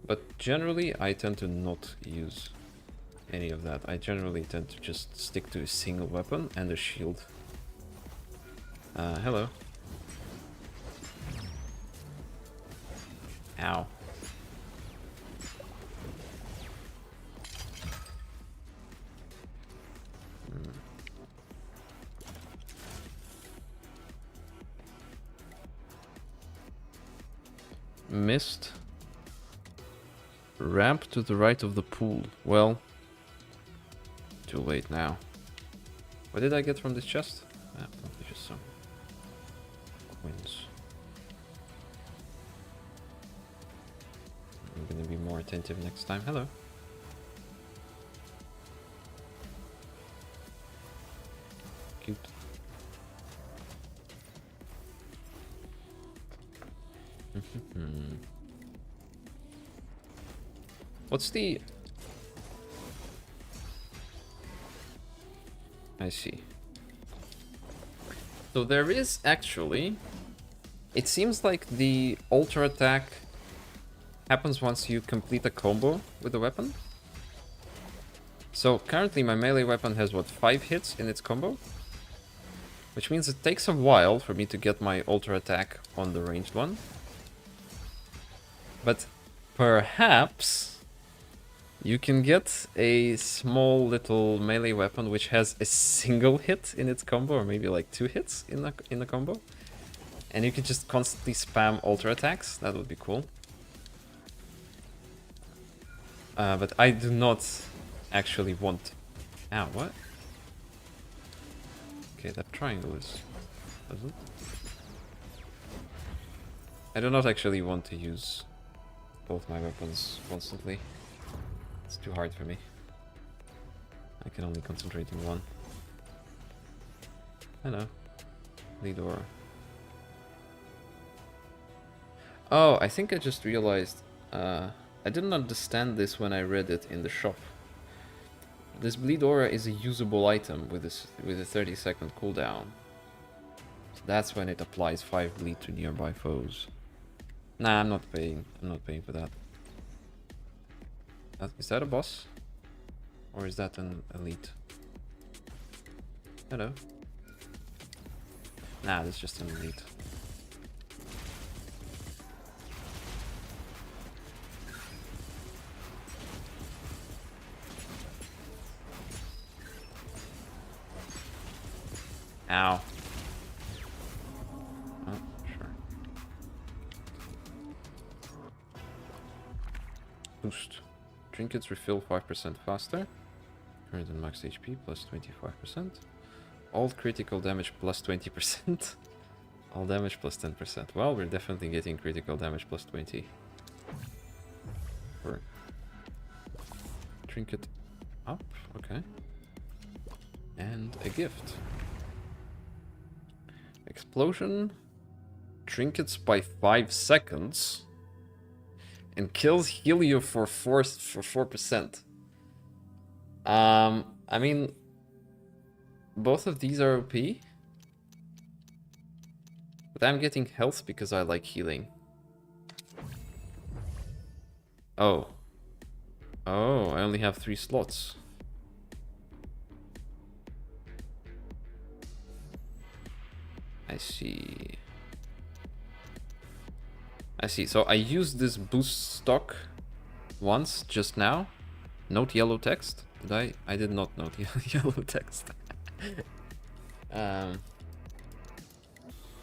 But generally, I tend to not use any of that. I generally tend to just stick to a single weapon and a shield. Hello. Ow. Missed. Ramp to the right of the pool. Well, too late now. What did I get from this chest? Probably just some coins. I'm gonna be more attentive next time. Hello. Cute. What's the... I see. So there is actually... it seems like the ultra attack happens once you complete a combo with the weapon. So currently my melee weapon has, what, 5 hits in its combo? Which means it takes a while for me to get my ultra attack on the ranged one. But perhaps you can get a small little melee weapon which has a single hit in its combo, or maybe like 2 hits in the combo. And you can just constantly spam ultra attacks. That would be cool. But I do not actually want... Ow, what? Okay, that triangle is... does it? I do not actually want to use both my weapons constantly. It's too hard for me. I can only concentrate on one. Hello. Lidor. Oh, I think I just realized... I didn't understand this when I read it in the shop. This Bleed Aura is a usable item with a 30-second cooldown. So that's when it applies 5 bleed to nearby foes. Nah, I'm not paying. I'm not paying for that. Is that a boss? Or is that an elite? Hello. Nah, that's just an elite. Ow. Oh, sure. Boost. Trinkets refill 5% faster. Current and max HP plus 25%. All critical damage plus 20%. All damage plus 10%. Well, we're definitely getting critical damage plus 20. For trinket up, okay. And a gift. Explosion. Trinkets by 5 seconds. And kills Helio for 4%. I mean, both of these are OP. But I'm getting health because I like healing. Oh. Oh, I only have 3 slots. I see. I see. So I used this boost stock once just now. Note yellow text. Did I? I did not note yellow text. um,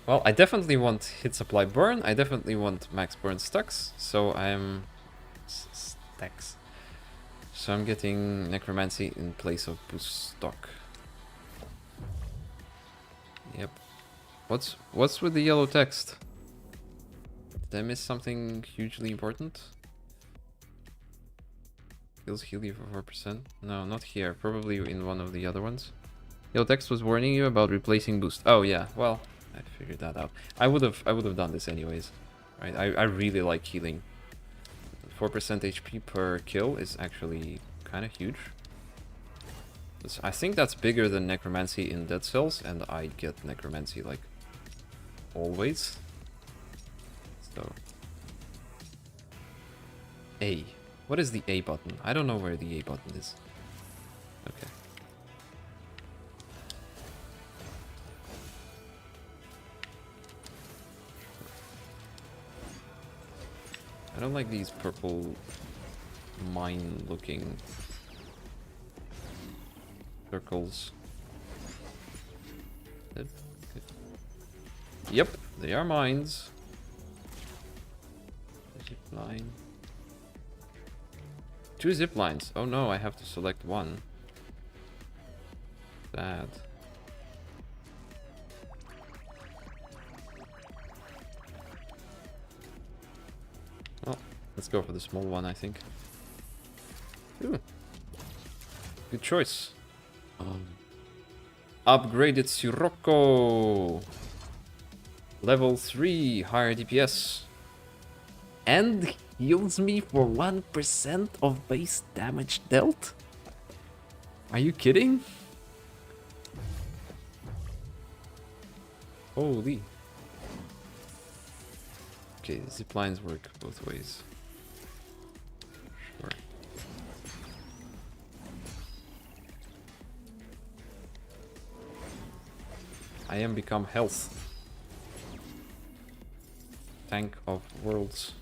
well, I definitely want hit supply burn. I definitely want max burn stacks. So I'm stacks. So I'm getting necromancy in place of boost stock. Yep. What's with the yellow text? Did I miss something hugely important? Heals heal you for 4%. No, not here. Probably in one of the other ones. Yellow text was warning you about replacing boost. Oh yeah, well, I figured that out. I would have done this anyways. Right? I really like healing. 4% HP per kill is actually kind of huge. I think that's bigger than necromancy in Dead Cells, and I get necromancy like always. So A. What is the A button? I don't know where the A button is. Okay. I don't like these purple mine looking circles. Yep, they are mines. Zip line. 2 zip lines. Oh no, I have to select one. Sad. Well, let's go for the small one, I think. Ooh. Good choice. Upgraded Sirocco. Level 3, higher DPS. And heals me for 1% of base damage dealt? Are you kidding? Holy. Okay, zip lines work both ways. Sure. I am become health. Tank of worlds.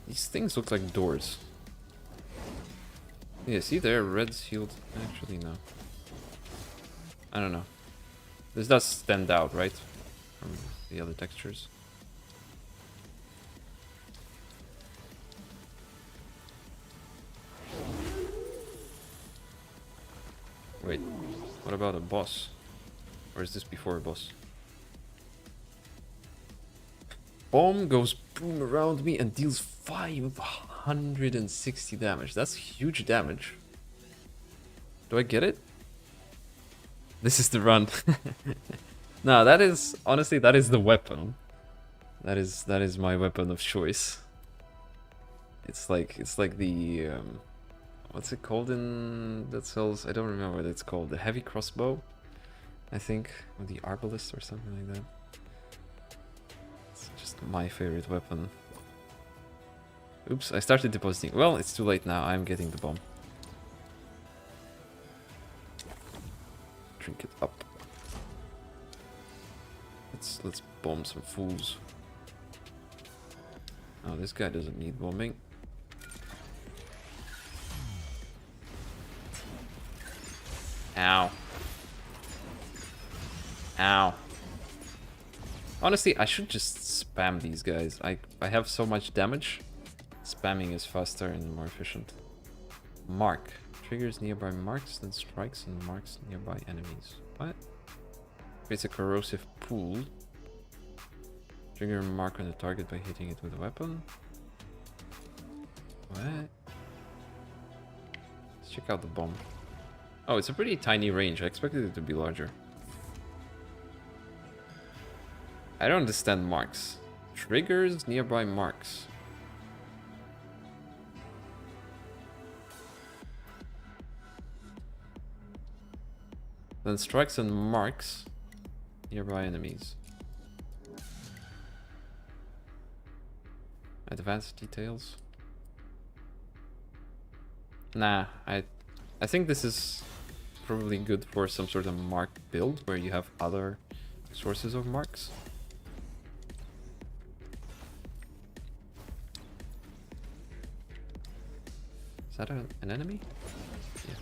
These things look like doors. Yeah, see there, red shield. Actually, no. I don't know. This does stand out, right? From the other textures. Wait, what about a boss? Or is this before a boss? Bomb goes boom around me and deals 560 damage. That's huge damage. Do I get it? This is the run. No, that is honestly that is the weapon. That is my weapon of choice. It's like the what's it called in Dead Cells? I don't remember what it's called. The heavy crossbow, I think, or the arbalist or something like that. It's just my favorite weapon. Oops, I started depositing. Well, it's too late now. I'm getting the bomb. Drink it up. Let's bomb some fools. Oh, this guy doesn't need bombing. Ow. Ow. Honestly, I should just spam these guys. I have so much damage. Spamming is faster and more efficient. Mark. Triggers nearby marks, then strikes and marks nearby enemies. What? Creates a corrosive pool. Trigger a mark on the target by hitting it with a weapon. What? Let's check out the bomb. Oh, it's a pretty tiny range. I expected it to be larger. I don't understand marks. Triggers nearby marks. Then strikes and marks nearby enemies. Advanced details. Nah, I think this is probably good for some sort of mark build where you have other sources of marks. Is that an enemy? Yeah.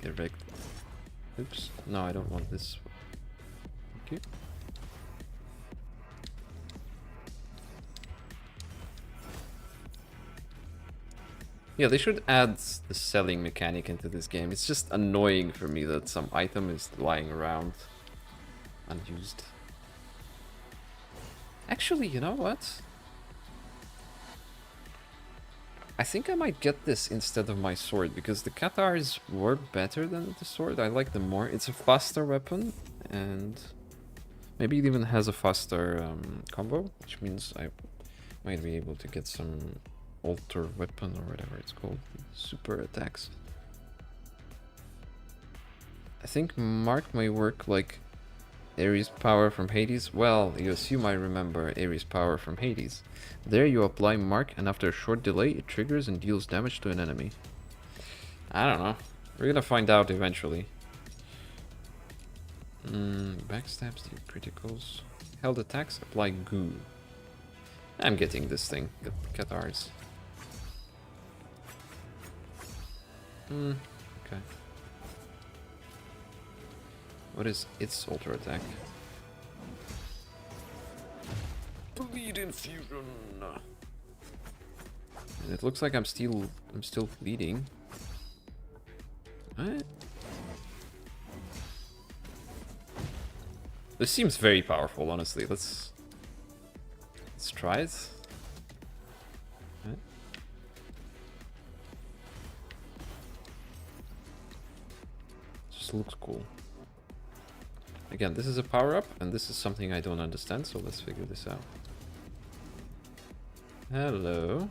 Get wrecked. Oops. No, I don't want this. Thank you. Yeah, they should add the selling mechanic into this game. It's just annoying for me that some item is lying around unused. Actually, you know what? I think I might get this instead of my sword, because the Cathars were better than the sword. I like them more. It's a faster weapon, and maybe it even has a faster combo, which means I might be able to get some alter weapon or whatever it's called. Super attacks. I think Mark may work like Ares power from Hades. Well, you assume I remember Ares power from Hades. There you apply Mark, and after a short delay it triggers and deals damage to an enemy. I don't know. We're gonna find out eventually. Backstabs, deal criticals. Held attacks, apply goo. I'm getting this thing. Cathars. Okay. What is its alter attack? Bleed infusion. And it looks like I'm still bleeding. What? This seems very powerful, honestly. Let's try it. Right. Just looks cool. Again, this is a power-up, and this is something I don't understand, so let's figure this out. Hello.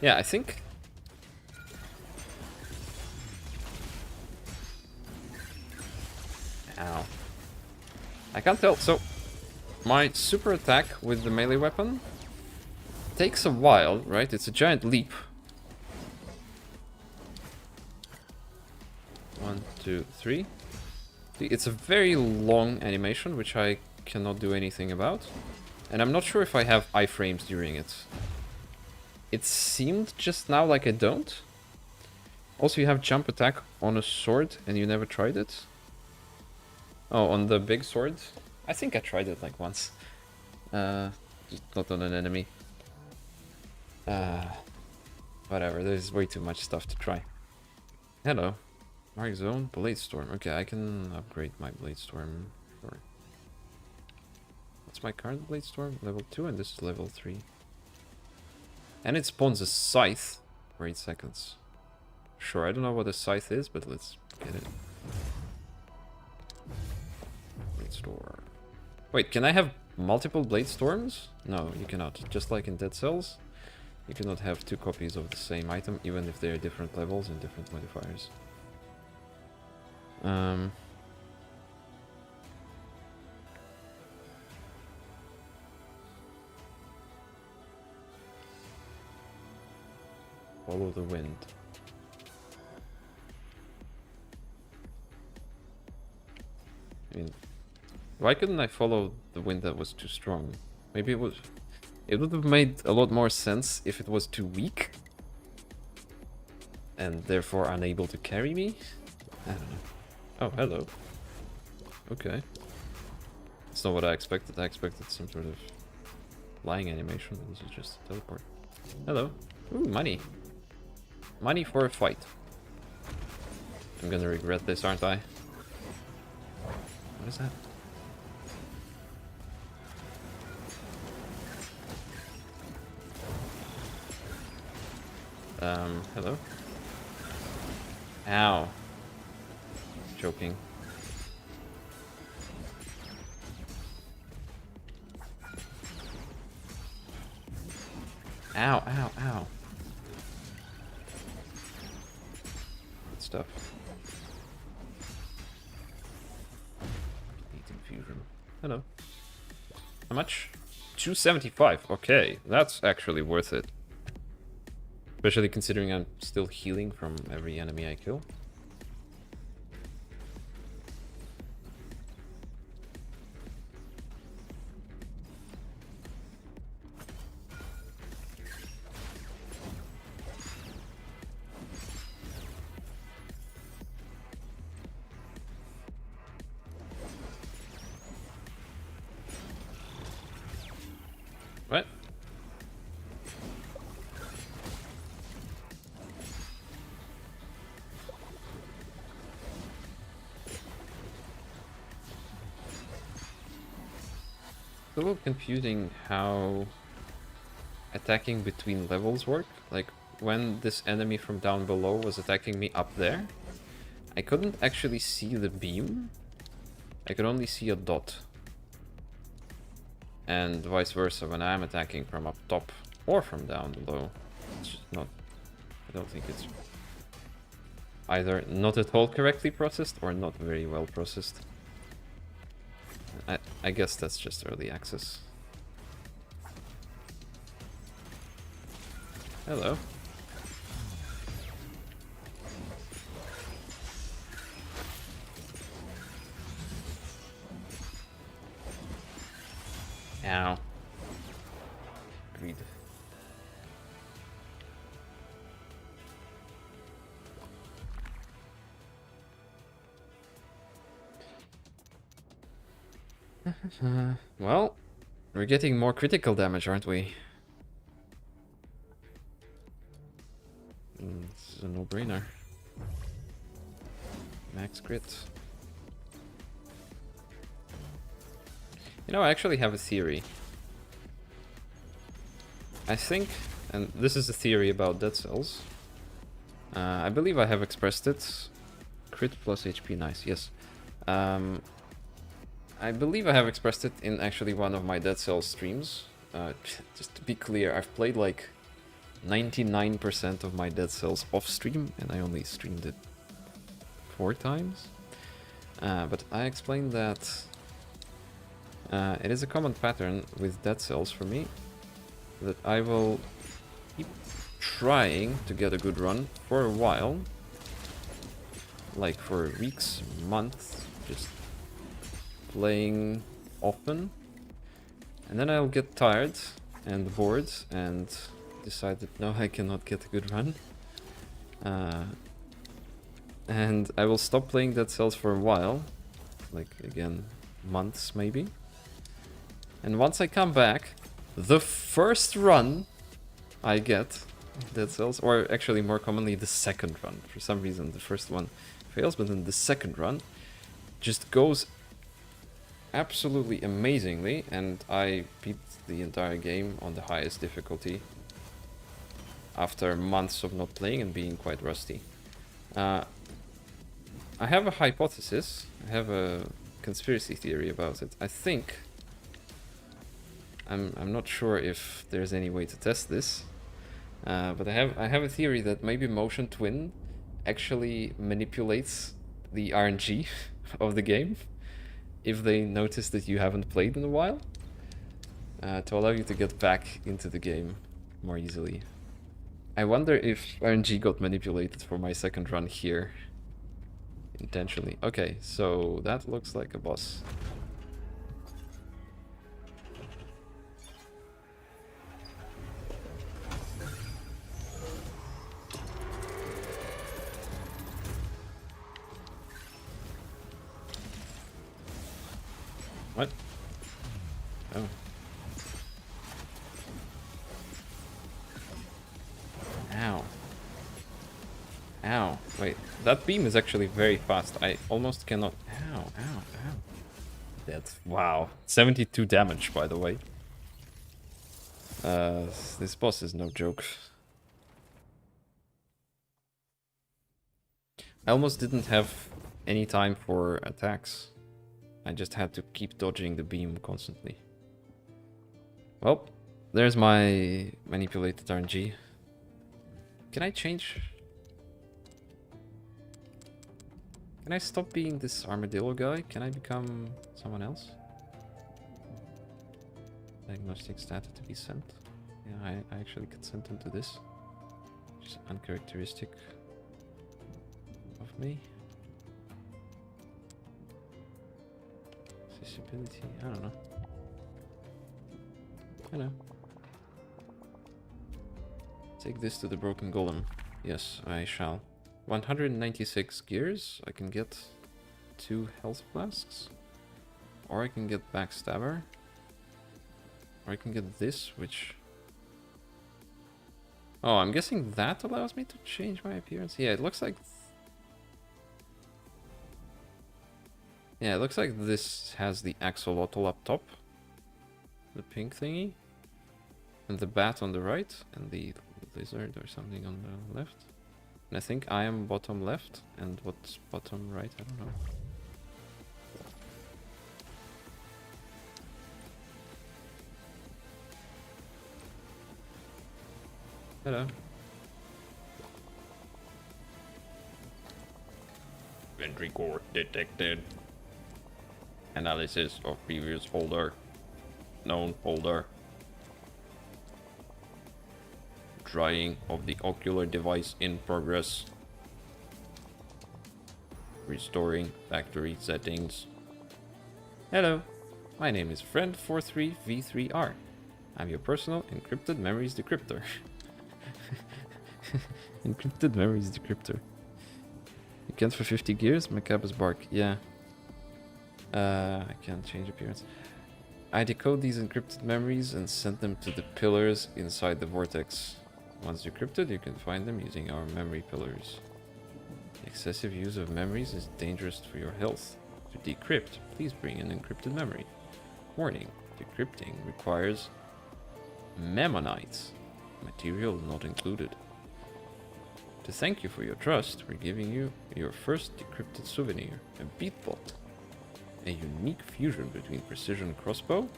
Yeah, I think... Ow. I can't tell. So, my super attack with the melee weapon takes a while, right? It's a giant leap. 1, 2, 3. It's a very long animation, which I cannot do anything about. And I'm not sure if I have iframes during it. It seemed just now like I don't. Also, you have jump attack on a sword, and you never tried it? Oh, on the big sword? I think I tried it like once. Just not on an enemy. Whatever, there's way too much stuff to try. Hello. Mark Zone, Blade Storm. Okay, I can upgrade my Blade Storm. Sure. What's my current Blade Storm? Level 2, and this is level 3. And it spawns a scythe for 8 seconds. Sure, I don't know what a scythe is, but let's get it. Blade Storm. Wait, can I have multiple Blade Storms? No, you cannot. Just like in Dead Cells, you cannot have 2 copies of the same item, even if they're different levels and different modifiers. Follow the wind. I mean, why couldn't I follow the wind that was too strong? Maybe it would have made a lot more sense if it was too weak and therefore unable to carry me. I don't know. Oh, hello. Okay. That's not what I expected. I expected some sort of flying animation, but this is just a teleport. Hello. Ooh, money. Money for a fight. I'm gonna regret this, aren't I? What is that? Hello? Ow. Joking. Ow, ow, ow. stuff. Need infusion. Hello. How much? 275. Okay, that's actually worth it. Especially considering I'm still healing from every enemy I kill. What? It's a little confusing how attacking between levels work. Like, when this enemy from down below was attacking me up there, I couldn't actually see the beam. I could only see a dot. And vice versa when I'm attacking from up top or from down below. It's just not... I don't think it's either not at all correctly processed or not very well processed. I guess that's just early access. Hello. Ow. Greed. Well, we're getting more critical damage, aren't we? This is a no-brainer. Max crit. You know, I actually have a theory. I think, and this is a theory about Dead Cells. I believe I have expressed it. Crit plus HP, nice, yes. I believe I have expressed it in actually one of my Dead Cells streams. Just to be clear, I've played like 99% of my Dead Cells off stream, and I only streamed it 4 times. But I explained that it is a common pattern with Dead Cells for me that I will keep trying to get a good run for a while, like for weeks, months, just playing often, and then I'll get tired and bored and decide that no, I cannot get a good run, and I will stop playing Dead Cells for a while, like again, months maybe, and once I come back, the first run I get Dead Cells, or actually more commonly the second run, for some reason the first one fails, but then the second run just goes absolutely amazingly, and I beat the entire game on the highest difficulty after months of not playing and being quite rusty. I have a hypothesis, I have a conspiracy theory about it. I think, I'm not sure if there's any way to test this, but I have a theory that maybe Motion Twin actually manipulates the RNG of the game if they notice that you haven't played in a while, to allow you to get back into the game more easily. I wonder if RNG got manipulated for my second run here intentionally. Okay, so that looks like a boss. What? Oh. Ow. Ow. Wait, that beam is actually very fast. I almost cannot... Ow, ow, ow. That's... Wow. 72 damage, by the way. This boss is no joke. I almost didn't have any time for attacks. I just had to keep dodging the beam constantly. Well, there's my manipulated RNG. Can I change? Can I stop being this armadillo guy? Can I become someone else? Diagnostic data to be sent. Yeah, I actually could send them to this. Which is uncharacteristic of me. Accessibility, I don't know. I know. Take this to the broken golem. Yes, I shall. 196 gears. I can get 2 health flasks. Or I can get backstabber. Or I can get this, which... Oh, I'm guessing that allows me to change my appearance. Yeah, it looks like... Yeah, it looks like this has the axolotl up top. The pink thingy. And the bat on the right. And the lizard or something on the left. And I think I am bottom left. And what's bottom right? I don't know. Hello. Entry core detected. Analysis of previous folder. Known folder. Drying of the ocular device in progress. Restoring factory settings. Hello, my name is Friend43V3R. I'm your personal encrypted memories decryptor. Encrypted memories decryptor. You can't for 50 gears? Macabre bark, yeah. I can't change appearance. I decode these encrypted memories and send them to the pillars inside the vortex. Once decrypted, you can find them using our memory pillars. Excessive use of memories is dangerous for your health. To decrypt, please bring an encrypted memory. Warning, decrypting requires Memonites. Material not included. To thank you for your trust, we're giving you your first decrypted souvenir, a beatbot. A unique fusion between precision crossbow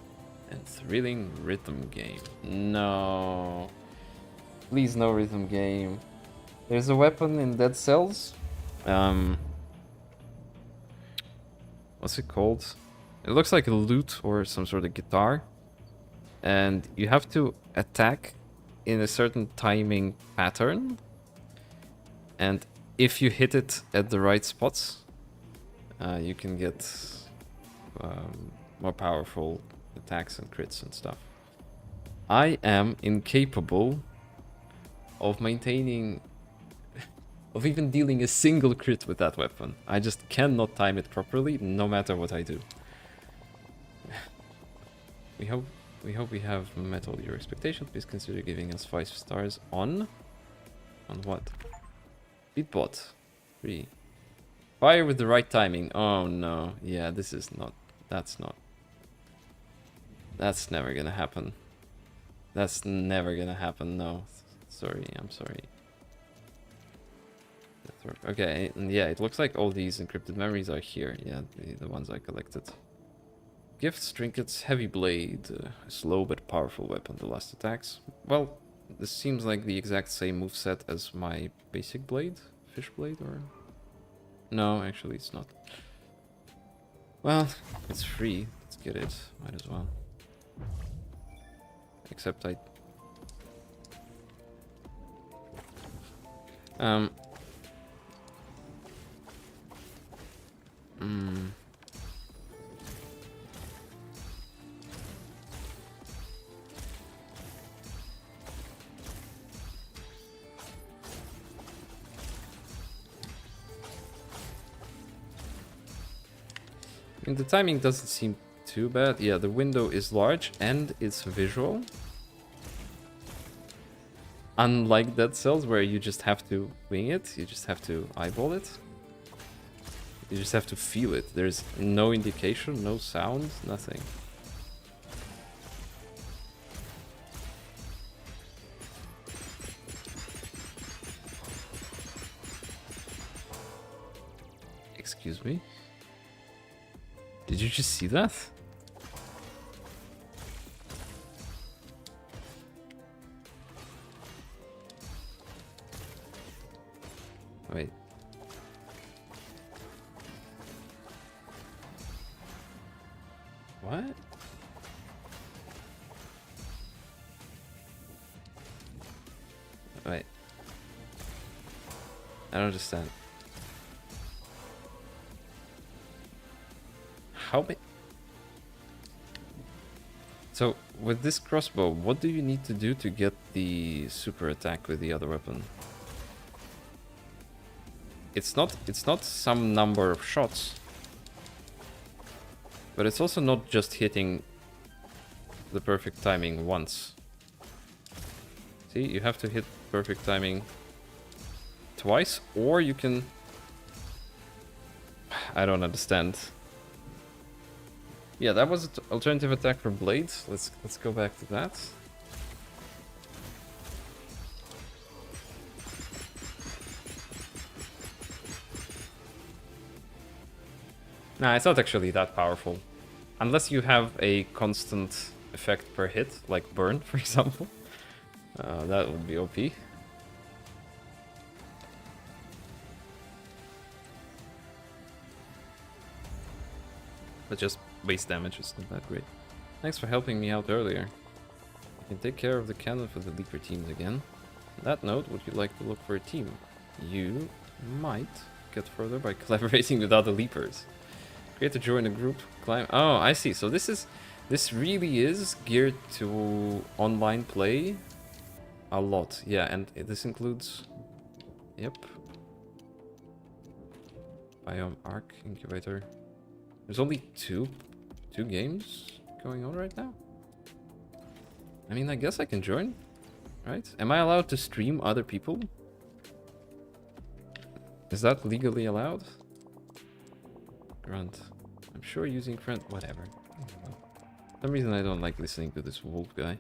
and thrilling rhythm game. No. Please no rhythm game. There's a weapon in Dead Cells. What's it called? It looks like a lute or some sort of guitar. And you have to attack in a certain timing pattern. And if you hit it at the right spots, you can get more powerful attacks and crits and stuff. I am incapable of maintaining, of even dealing a single crit with that weapon. I just cannot time it properly, no matter what I do. We hope we have met all your expectations. Please consider giving us 5 stars on what? Beatbot 3. Fire with the right timing. Oh no. Yeah, this is not. That's never gonna happen. That's never gonna happen. No. Sorry, I'm sorry. Okay, and yeah, it looks like all these encrypted memories are here. Yeah, the ones I collected. Gifts, trinkets, heavy blade, a slow but powerful weapon. The last attacks. Well, this seems like the exact same moveset as my basic blade, fish blade, or no, actually it's not. Well, it's free. Let's get it. Might as well. Except I. And the timing doesn't seem too bad. Yeah, the window is large and it's visual. Unlike Dead Cells, where you just have to wing it, you just have to eyeball it. You just have to feel it. There's no indication, no sound, nothing. Excuse me? Did you just see that? Wait. What? Wait. I don't understand. How many? So, with this crossbow, what do you need to do to get the super attack with the other weapon? It's not some number of shots. But it's also not just hitting the perfect timing once. See, you have to hit perfect timing twice, or you can... I don't understand. Yeah, that was an alternative attack for blades. Let's go back to that. Nah, it's not actually that powerful. Unless you have a constant effect per hit, like burn, for example. That would be OP. But just base damage is not that great. Thanks for helping me out earlier. You can take care of the cannon for the Leaper teams again. On that note, would you like to look for a team? You might get further by collaborating with other Leapers. Create to join a group, climb... Oh, I see. So this really is geared to online play a lot. Yeah, and this includes... Yep. Biome Arc Incubator. There's only two games going on right now. I mean, I guess I can join, right? Am I allowed to stream other people? Is that legally allowed? Grunt. I'm sure using friend... Whatever. For some reason I don't like listening to this wolf guy.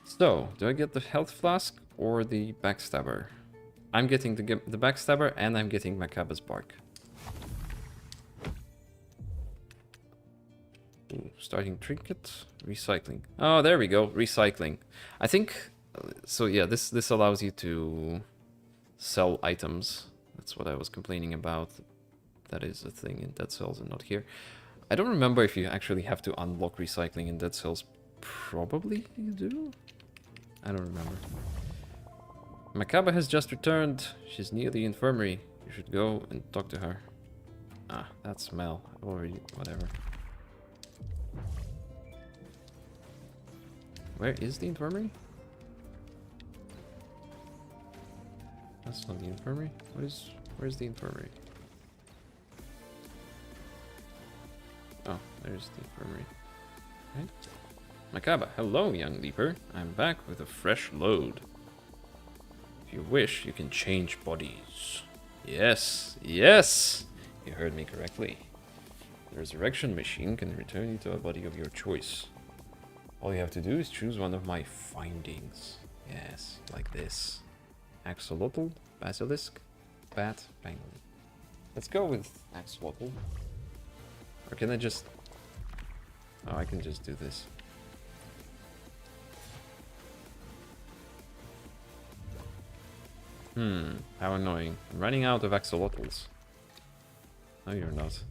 So, do I get the health flask or the backstabber? I'm getting the backstabber and I'm getting Macaba's bark. Ooh, starting trinket, recycling. Oh, there we go, recycling. I think... So yeah, this allows you to sell items. That's what I was complaining about. That is a thing in Dead Cells and not here. I don't remember if you actually have to unlock recycling in Dead Cells. Probably you do? I don't remember. Macaba has just returned. She's near the infirmary. You should go and talk to her. Ah, that smell. Already, whatever. Where is the infirmary? That's not the infirmary. Where's the infirmary? Oh, there's the infirmary. Right? Macaba, hello, young leaper. I'm back with a fresh load. If you wish, you can change bodies. Yes, yes! You heard me correctly. The resurrection machine can return you to a body of your choice. All you have to do is choose one of my findings. Yes, like this. Axolotl, basilisk, bat, penguin. Let's go with axolotl. Or can I just... Oh, I can just do this. How annoying. I'm running out of axolotls. No, you're not.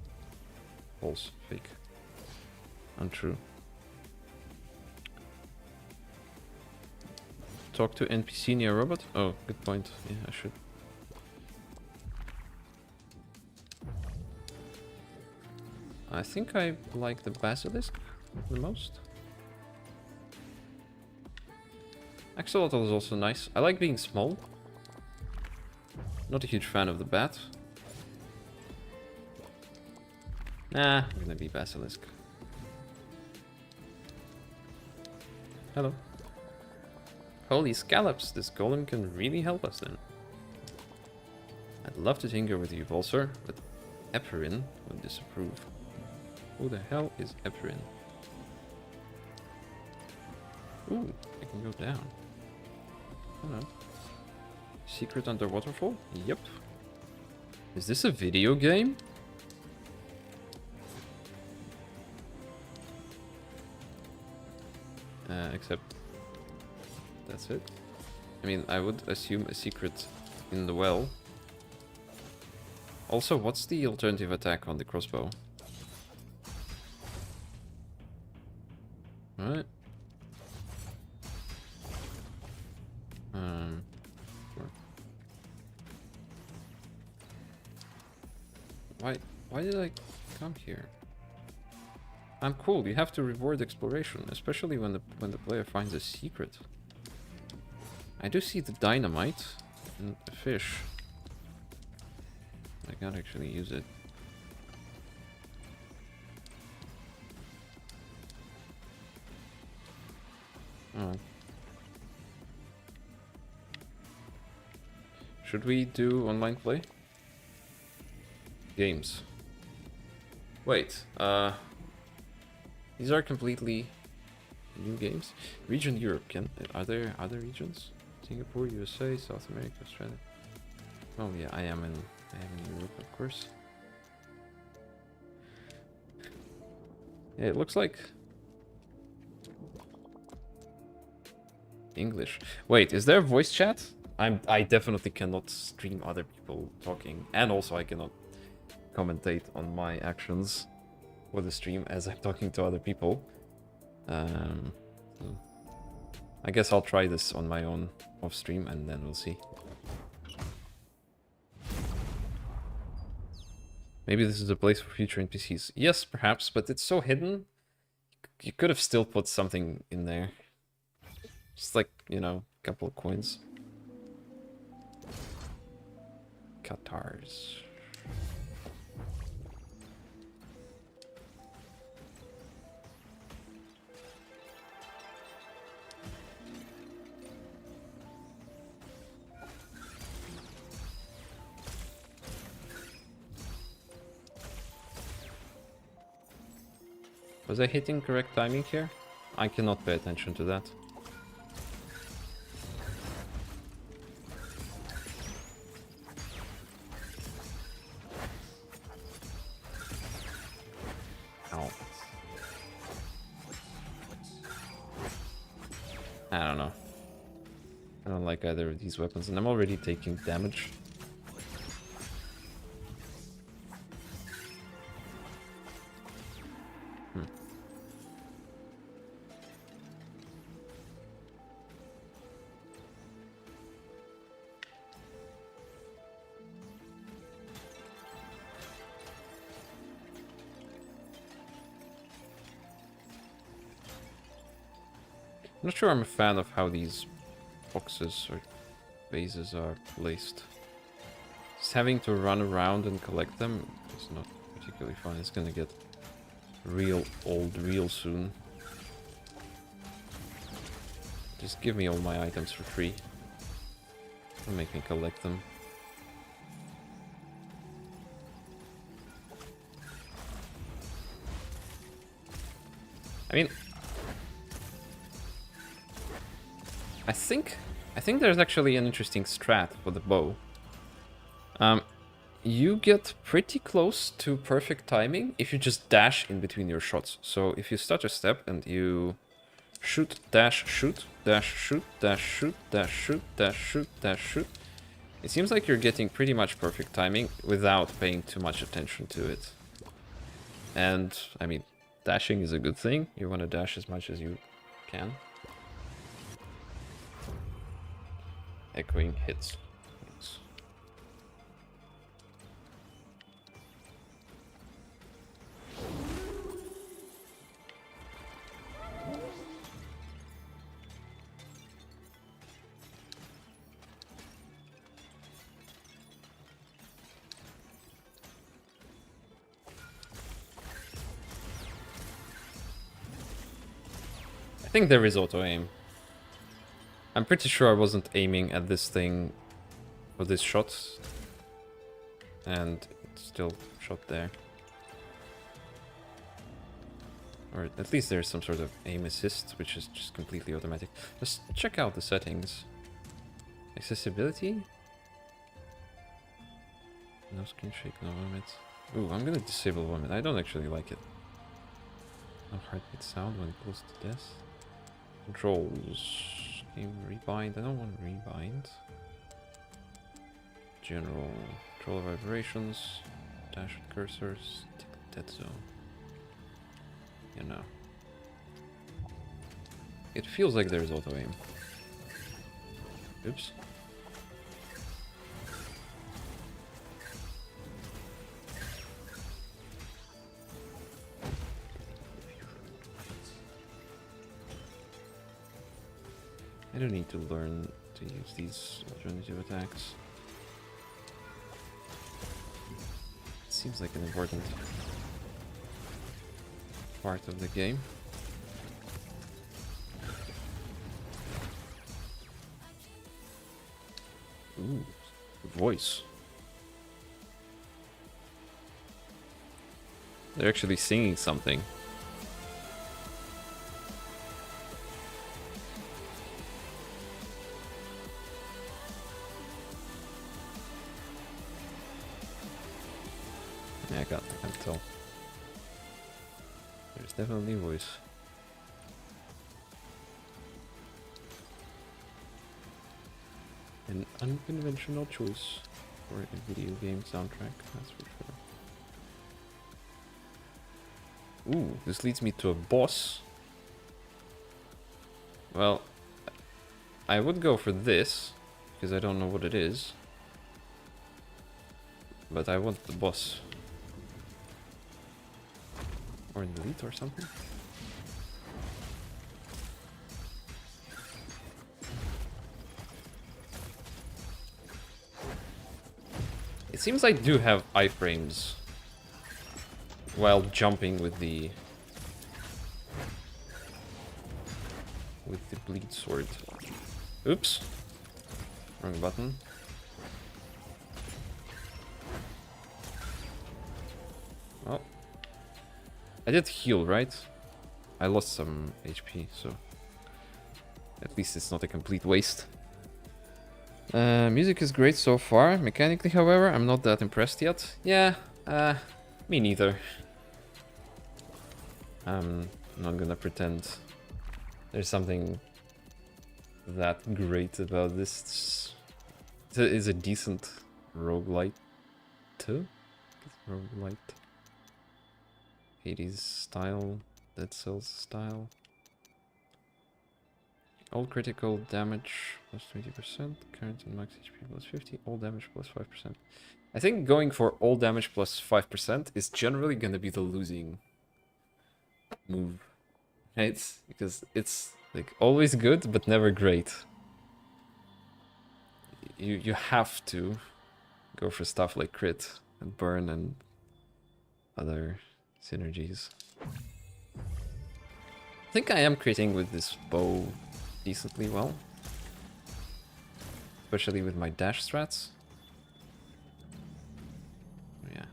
False, fake. Untrue. Talk to NPC near robot? Oh, good point. Yeah, I should. I think I like the basilisk the most. Axolotl is also nice. I like being small. Not a huge fan of the bat. Nah, I'm gonna be basilisk. Hello. Holy scallops, this golem can really help us then. I'd love to tinker with you, Volsor, but Eperin would disapprove. Who the hell is Eperin? Ooh, I can go down. Hello. Secret under waterfall? Yep. Is this a video game? Except that's it. I mean, I would assume a secret in the well. Also, what's the alternative attack on the crossbow? Alright. Sure. Why did I come here? I'm cool. You have to reward exploration, especially when the player finds a secret. I do see the dynamite and the fish. I can't actually use it. Oh. Should we do online play? Games. Wait, these are completely new games. Region Europe, are there other regions? Singapore, USA, South America, Australia. Oh yeah, I am in Europe, of course. Yeah, it looks like English. Wait, is there voice chat? I definitely cannot stream other people talking, and also I cannot commentate on my actions for the stream as I'm talking to other people. So I guess I'll try this on my own off stream and then we'll see. Maybe this is a place for future NPCs. Yes, perhaps, but it's so hidden. You could have still put something in there. Just like, you know, a couple of coins. Qatars. Was I hitting correct timing here? I cannot pay attention to that. Ow. I don't know. I don't like either of these weapons, and I'm already taking damage. I'm not sure I'm a fan of how these boxes or bases are placed. Just having to run around and collect them is not particularly fun. It's gonna get real old real soon. Just give me all my items for free. Don't make me collect them. I mean, I think there's actually an interesting strat for the bow. You get pretty close to perfect timing if you just dash in between your shots. So if you start a step and you shoot, dash, shoot, dash, shoot, dash, shoot, dash, shoot, dash, shoot, dash, shoot, it seems like you're getting pretty much perfect timing without paying too much attention to it. And I mean, dashing is a good thing. You want to dash as much as you can. Echoing hits. Thanks. I think there is auto aim. I'm pretty sure I wasn't aiming at this thing for this shot. And it still shot there. Or at least there's some sort of aim assist, which is just completely automatic. Just check out the settings. Accessibility? No skin shake, no vomit. Ooh, I'm gonna disable vomit. I don't actually like it. No heartbeat sound when close to death. Controls. Game rebind. I don't want rebind. General. Control vibrations. Dash with cursors. Dead zone. You know. It feels like there's auto aim. Oops. I don't need to learn to use these alternative attacks. It seems like an important part of the game. Ooh, good voice. They're actually singing something. Yeah, I can't tell. There's definitely a voice. An unconventional choice for a video game soundtrack, that's for sure. Ooh, this leads me to a boss. Well, I would go for this, because I don't know what it is. But I want the boss. Or in the lead or something. It seems I do have iframes while jumping with the bleed sword. Oops. Wrong button. Well, I did heal, right? I lost some HP, so at least it's not a complete waste. Music is great so far. Mechanically, however, I'm not that impressed yet. Yeah, me neither. I'm not gonna pretend there's something that great about this. It is a decent roguelite too. Roguelite. 80s style, Dead Cells style. All critical damage plus 20%, current and max HP plus 50, all damage plus 5%. I think going for all damage plus 5% is generally gonna be the losing move. Right? Because it's like always good but never great. You have to go for stuff like crit and burn and other synergies. I think I am critting with this bow decently well. Especially with my dash strats. Yeah.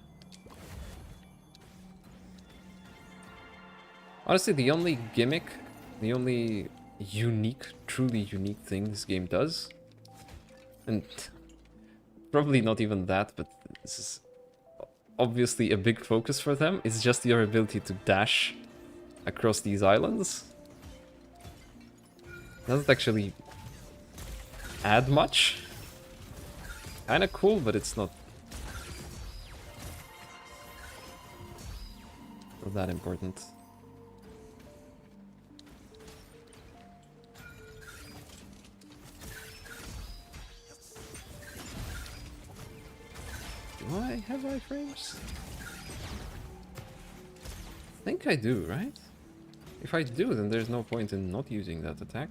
Honestly, the only gimmick, the only unique, truly unique thing this game does, and probably not even that, but this is obviously a big focus for them, is just your ability to dash across these islands. Doesn't actually add much. Kinda cool, but it's not that important. Do I have iframes? I think I do, right? If I do, then there's no point in not using that attack.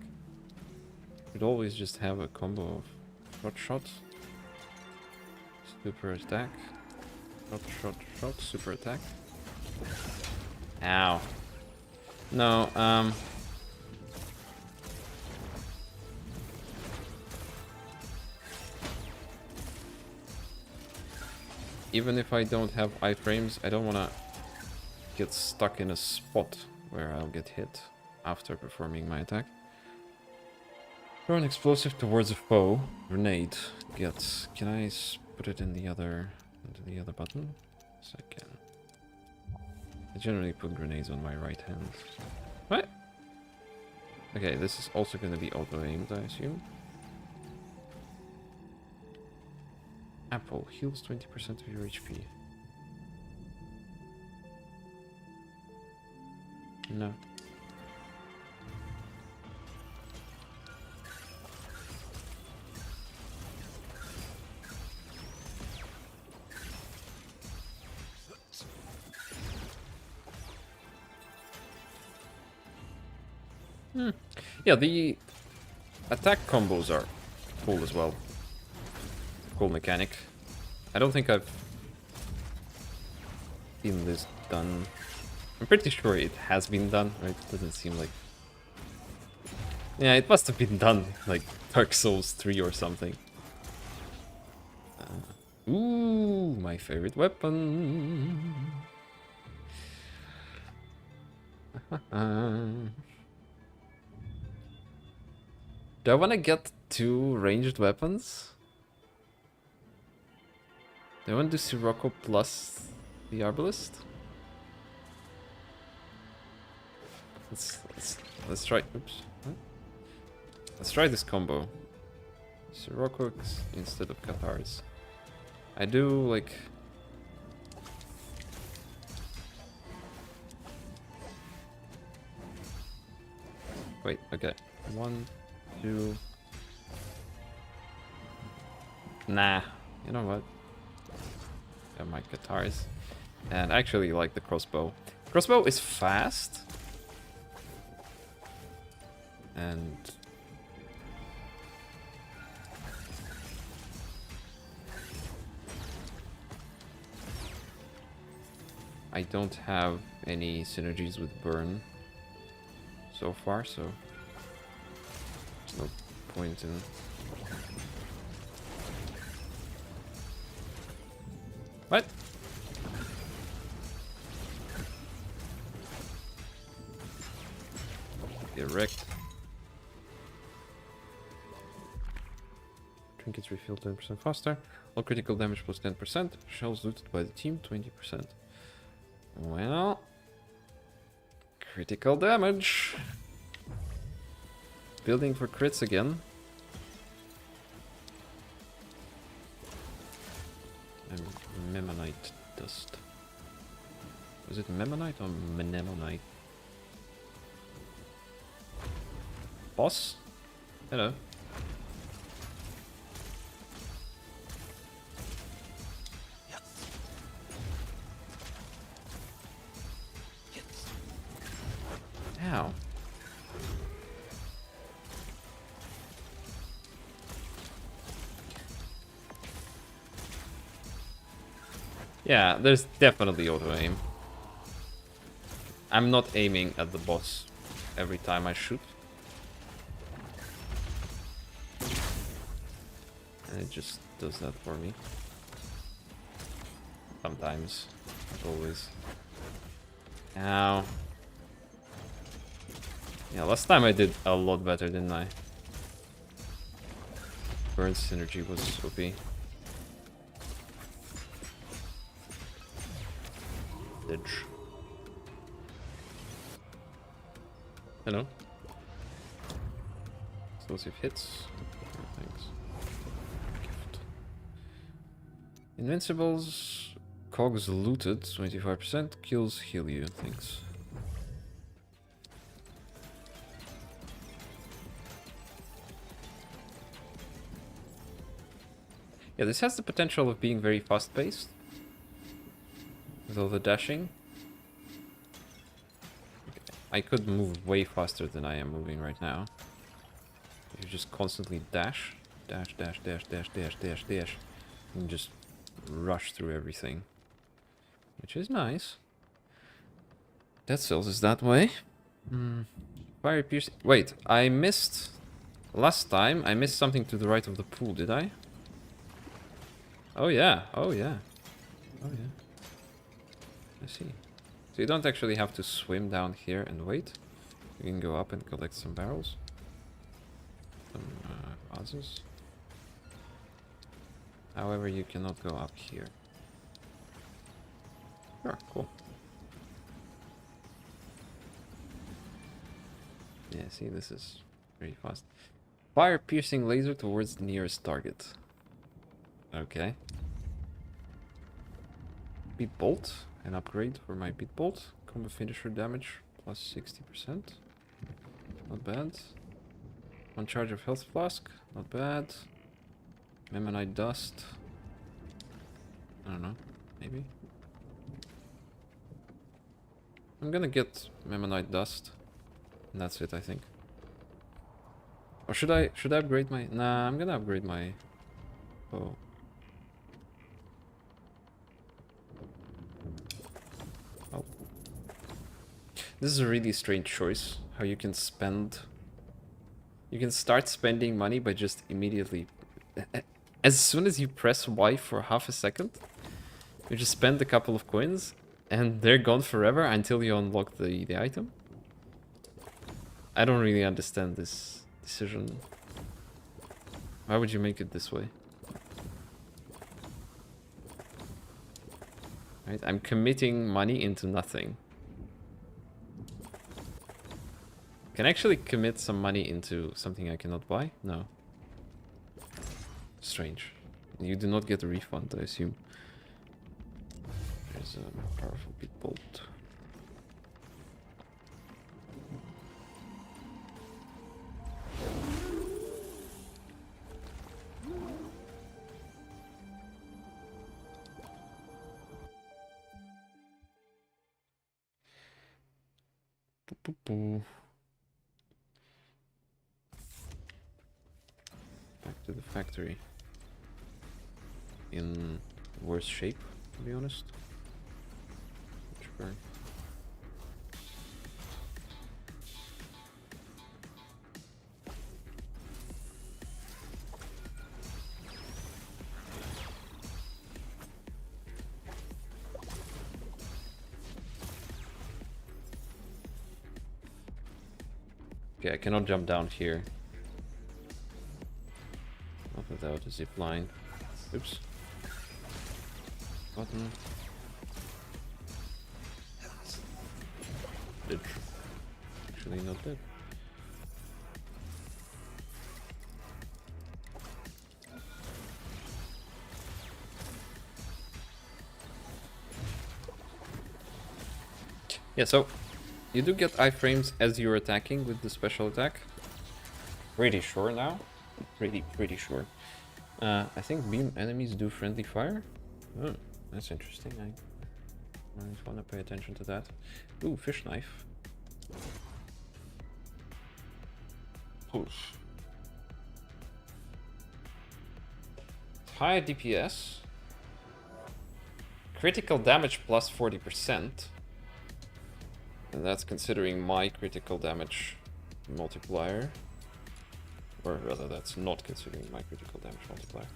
You'd always just have a combo of shot, super attack, shot, super attack. Ow. No, even if I don't have iframes, I don't wanna get stuck in a spot where I'll get hit after performing my attack. Throw an explosive towards a foe. Grenade. Get. Can I put it in the other button? Yes, I can. I generally put grenades on my right hand. What? Okay, this is also going to be auto-aimed, I assume. Apple heals 20% of your HP. No. Yeah, the attack combos are cool as well. Cool mechanic. I don't think I've seen this done. I'm pretty sure it has been done, right? It doesn't seem like... Yeah, it must have been done, like Dark Souls 3 or something. Ooh, my favorite weapon. Do I want to get 2 ranged weapons? Do I want to do Sirocco plus the Arbalist? Let's try. Oops. Huh? Let's try this combo. Sirocco instead of Cathars. I do like. Wait. Okay. 1, 2. Nah. You know what? Got my Cathars. And I actually like the crossbow. Crossbow is fast. And I don't have any synergies with burn so far, so no point in... What? Get wrecked. Trinkets refill 10% faster. All critical damage plus 10%. Shells looted by the team 20%. Well, critical damage. Building for crits again. And Memmonite dust. Was it Memmonite or Mnemmonite? Boss? Hello. Ow. Yeah, there's definitely auto aim. I'm not aiming at the boss every time I shoot. And it just does that for me. Sometimes. Not always. Ow. Yeah, last time I did a lot better, didn't I? Burn synergy was OP. Ditch. Hello. Explosive hits. Thanks. Gift. Invincibles. Cogs looted. 25%. Kills heal you. Thanks. Yeah, this has the potential of being very fast-paced. With all the dashing. Okay. I could move way faster than I am moving right now. You just constantly dash. Dash, dash, dash, dash, dash, dash, dash. And just rush through everything. Which is nice. Dead Cells is that way. Fire piercing. Wait, I missed... Last time, I missed something to the right of the pool, did I? Oh yeah, oh yeah. Oh yeah. I see. So you don't actually have to swim down here and wait. You can go up and collect some barrels. Some vases. However, you cannot go up here. Sure, cool. Yeah, see, this is very fast. Fire piercing laser towards the nearest target. Okay. Beat Bolt, an upgrade for my Beat Bolt. Combo finisher damage plus 60%. Not bad. One charge of health flask, not bad. Memmonite dust. I don't know, maybe. I'm gonna get Memmonite dust. And that's it, I think. Or should I upgrade my... Nah, I'm gonna upgrade my... Oh. Oh. This is a really strange choice. How you can spend... You can start spending money by just immediately... As soon as you press Y for half a second, you just spend a couple of coins, and they're gone forever until you unlock the item. I don't really understand this decision. Why would you make it this way? Right, I'm committing money into nothing. Can I actually commit some money into something I cannot buy? No. Strange. You do not get a refund, I assume. There's a powerful big bolt. Back to the factory. In worse shape, to be honest. Sure. Okay, I cannot jump down here. Not without a zip line. Oops. Button. Dead. Actually not dead. Yeah, so you do get iframes as you're attacking with the special attack. Pretty sure now. Pretty sure. I think beam enemies do friendly fire. Oh, that's interesting. I just want to pay attention to that. Ooh, fish knife. Oof. High DPS. Critical damage plus 40%. And that's considering my critical damage multiplier. Or rather, that's not considering my critical damage multiplier.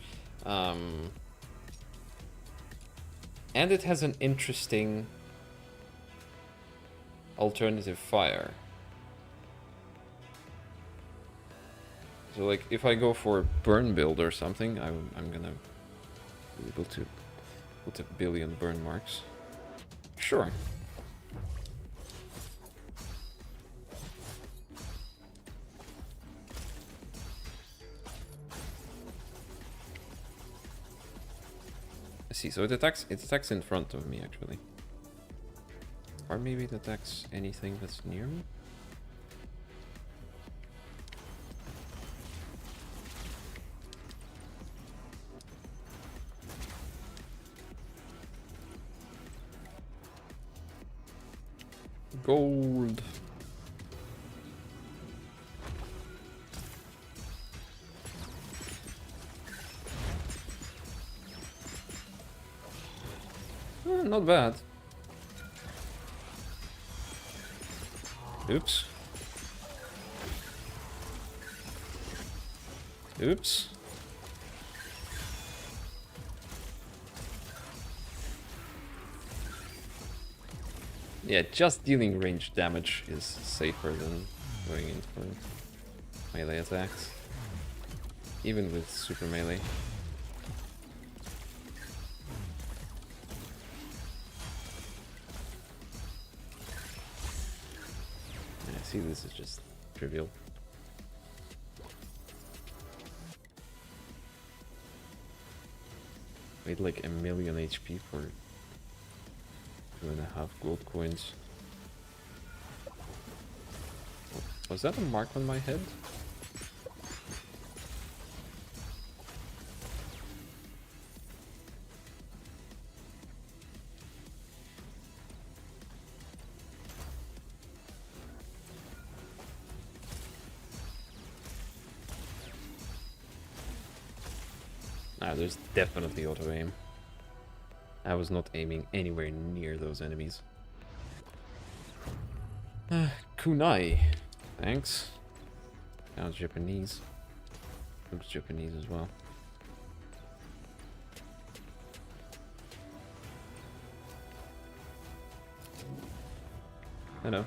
And it has an interesting alternative fire. So like, if I go for burn build or something, I'm gonna be able to put a billion burn marks. Sure. See, so it attacks in front of me actually. Or maybe it attacks anything that's near me. Gold. Not bad. Oops. Oops. Yeah, just dealing range damage is safer than going in for melee attacks. Even with super melee. See, this is just trivial. Made like 1,000,000 HP for 2.5 gold coins. Was that a mark on my head? Ah, there's definitely auto-aim. I was not aiming anywhere near those enemies. Kunai. Thanks. Sounds Japanese. Looks Japanese as well. Hello.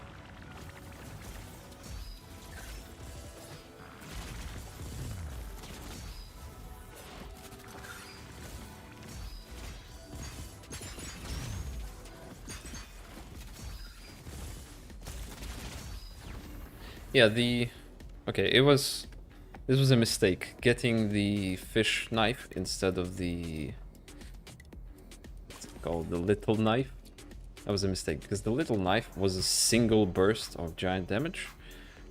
Yeah, okay, this was a mistake. Getting the fish knife instead of the... what's it called? The little knife. That was a mistake, because the little knife was a single burst of giant damage,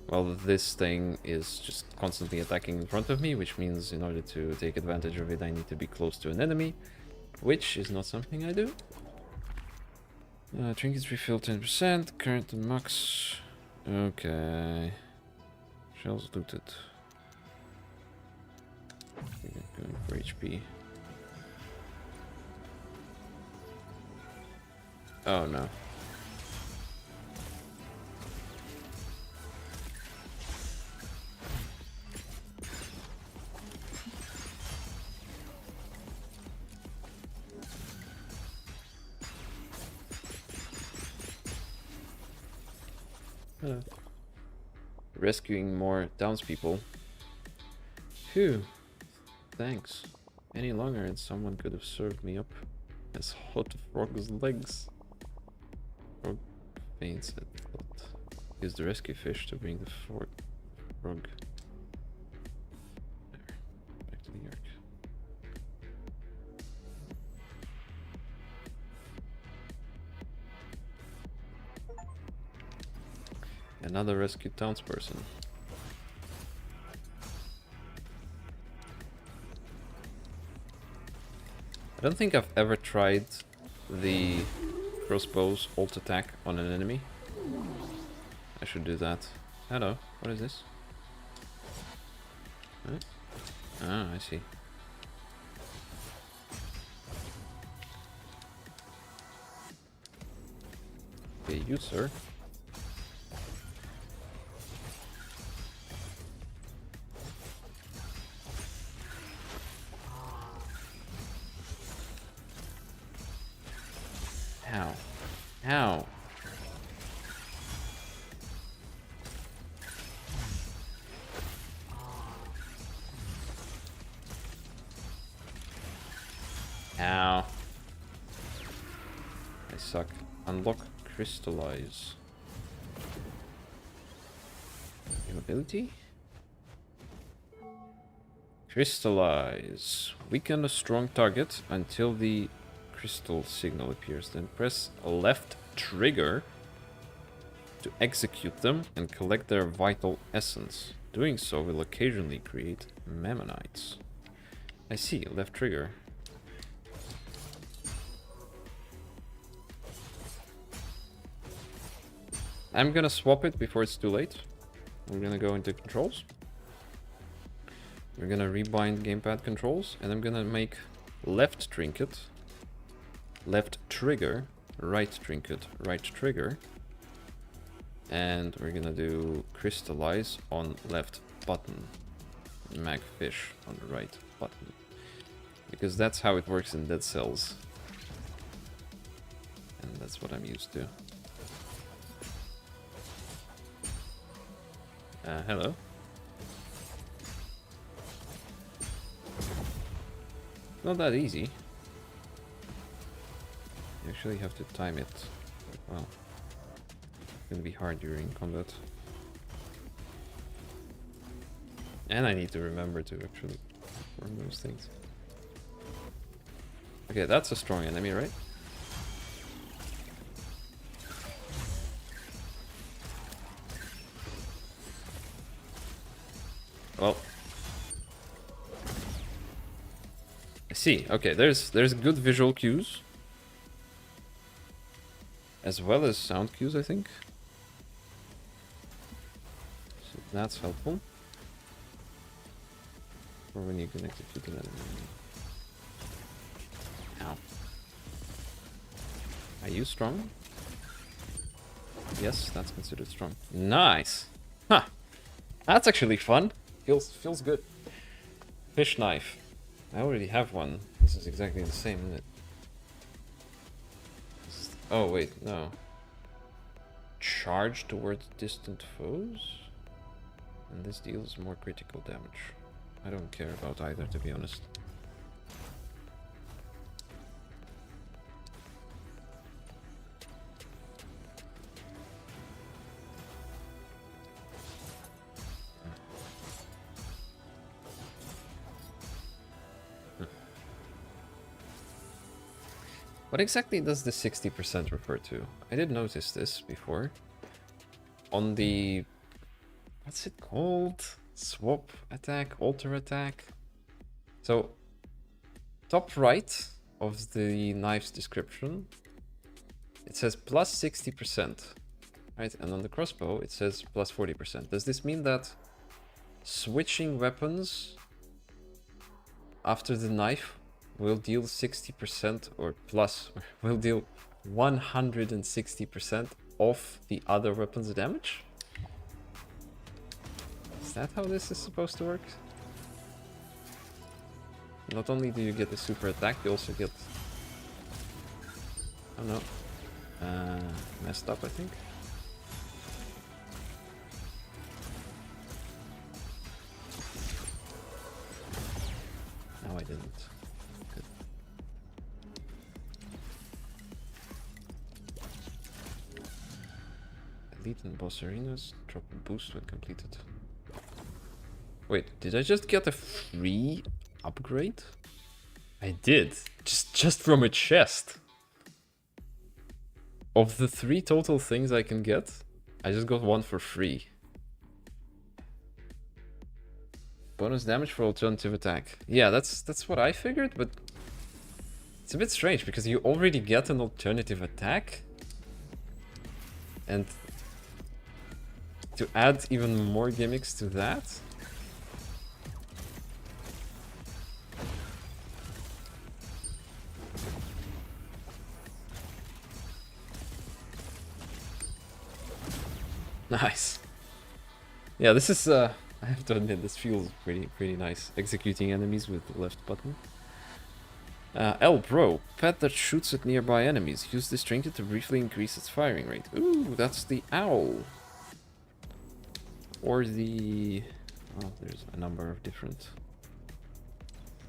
while this thing is just constantly attacking in front of me, which means in order to take advantage of it, I need to be close to an enemy, which is not something I do. Trinkets refill 10%, current and max... Okay. Shells looted. Going for HP. Oh no. Hello. Rescuing more townspeople. Phew. Thanks. Any longer and someone could have served me up as hot frog's legs. Frog faints at thought. Use the rescue fish to bring the frog. There. Back to New York. Another rescued townsperson. I don't think I've ever tried the crossbow's ult attack on an enemy. I should do that. Hello, what is this? Huh? Ah, I see. Okay, you, sir. How? How? Ow. I suck. Unlock crystallize. New ability? Crystallize. Weaken a strong target until the crystal signal appears. Then press left trigger to execute them and collect their vital essence. Doing so will occasionally create Mammonites. I see, left trigger. I'm gonna swap it before it's too late. We're gonna go into controls. We're gonna rebind gamepad controls, and I'm gonna make left trinket, left trigger, right trinket, right trigger. And we're gonna do crystallize on left button, magfish on the right button. Because that's how it works in Dead Cells. And that's what I'm used to. Hello. Not that easy. You actually have to time it. Well, it's gonna be hard during combat. And I need to remember to actually perform those things. Okay, that's a strong enemy, right? Well, I see. Okay, there's good visual cues, as well as sound cues, I think. So that's helpful for when you can execute an enemy. Ow. Are you strong? Yes, that's considered strong. Nice. Huh. That's actually fun. Feels good. Fish knife. I already have one. This is exactly the same, isn't it? Oh wait, no. Charge towards distant foes? And this deals more critical damage. I don't care about either, to be honest. What exactly does the 60% refer to? I did notice this before. On the... what's it called? Swap attack? Alter attack? So, top right of the knife's description, it says plus 60%. Right? And on the crossbow, it says plus 40%. Does this mean that switching weapons after the knife will deal 60% or plus, will deal 160% of the other weapon's damage? Is that how this is supposed to work? Not only do you get the super attack, you also get... oh no. Messed up, I think. No, I didn't. Good. Elite and boss arenas drop a boost when completed. Wait, did I just get a free upgrade? I did. Just from a chest. Of the 3 total things I can get, I just got 1 for free. Bonus damage for alternative attack. Yeah, that's what I figured, but it's a bit strange because you already get an alternative attack. And to add even more gimmicks to that? Nice. Yeah, this is I have to admit, this feels pretty nice. Executing enemies with the left button. L Bro, pet that shoots at nearby enemies. Use this trinket to briefly increase its firing rate. Ooh, that's the owl. Or the... well, there's a number of different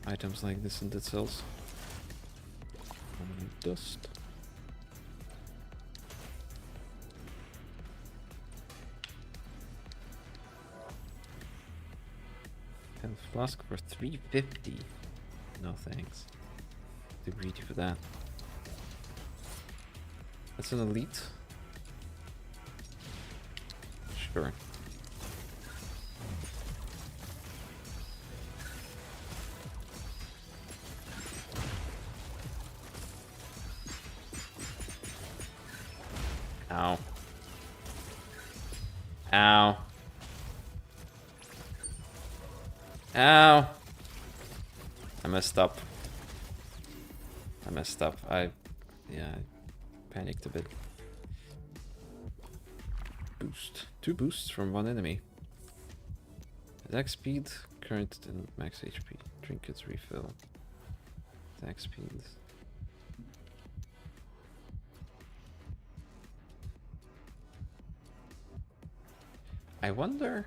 items like this in Dead Cells. Dust. And flask for 350. No thanks. Too greedy for that. That's an elite. Sure. Ow. Ow. Ow. I messed up. Yeah, I panicked a bit. Boost. 2 boosts from 1 enemy. Attack speed, current and max HP. Trinkets refill. Attack speed. I wonder...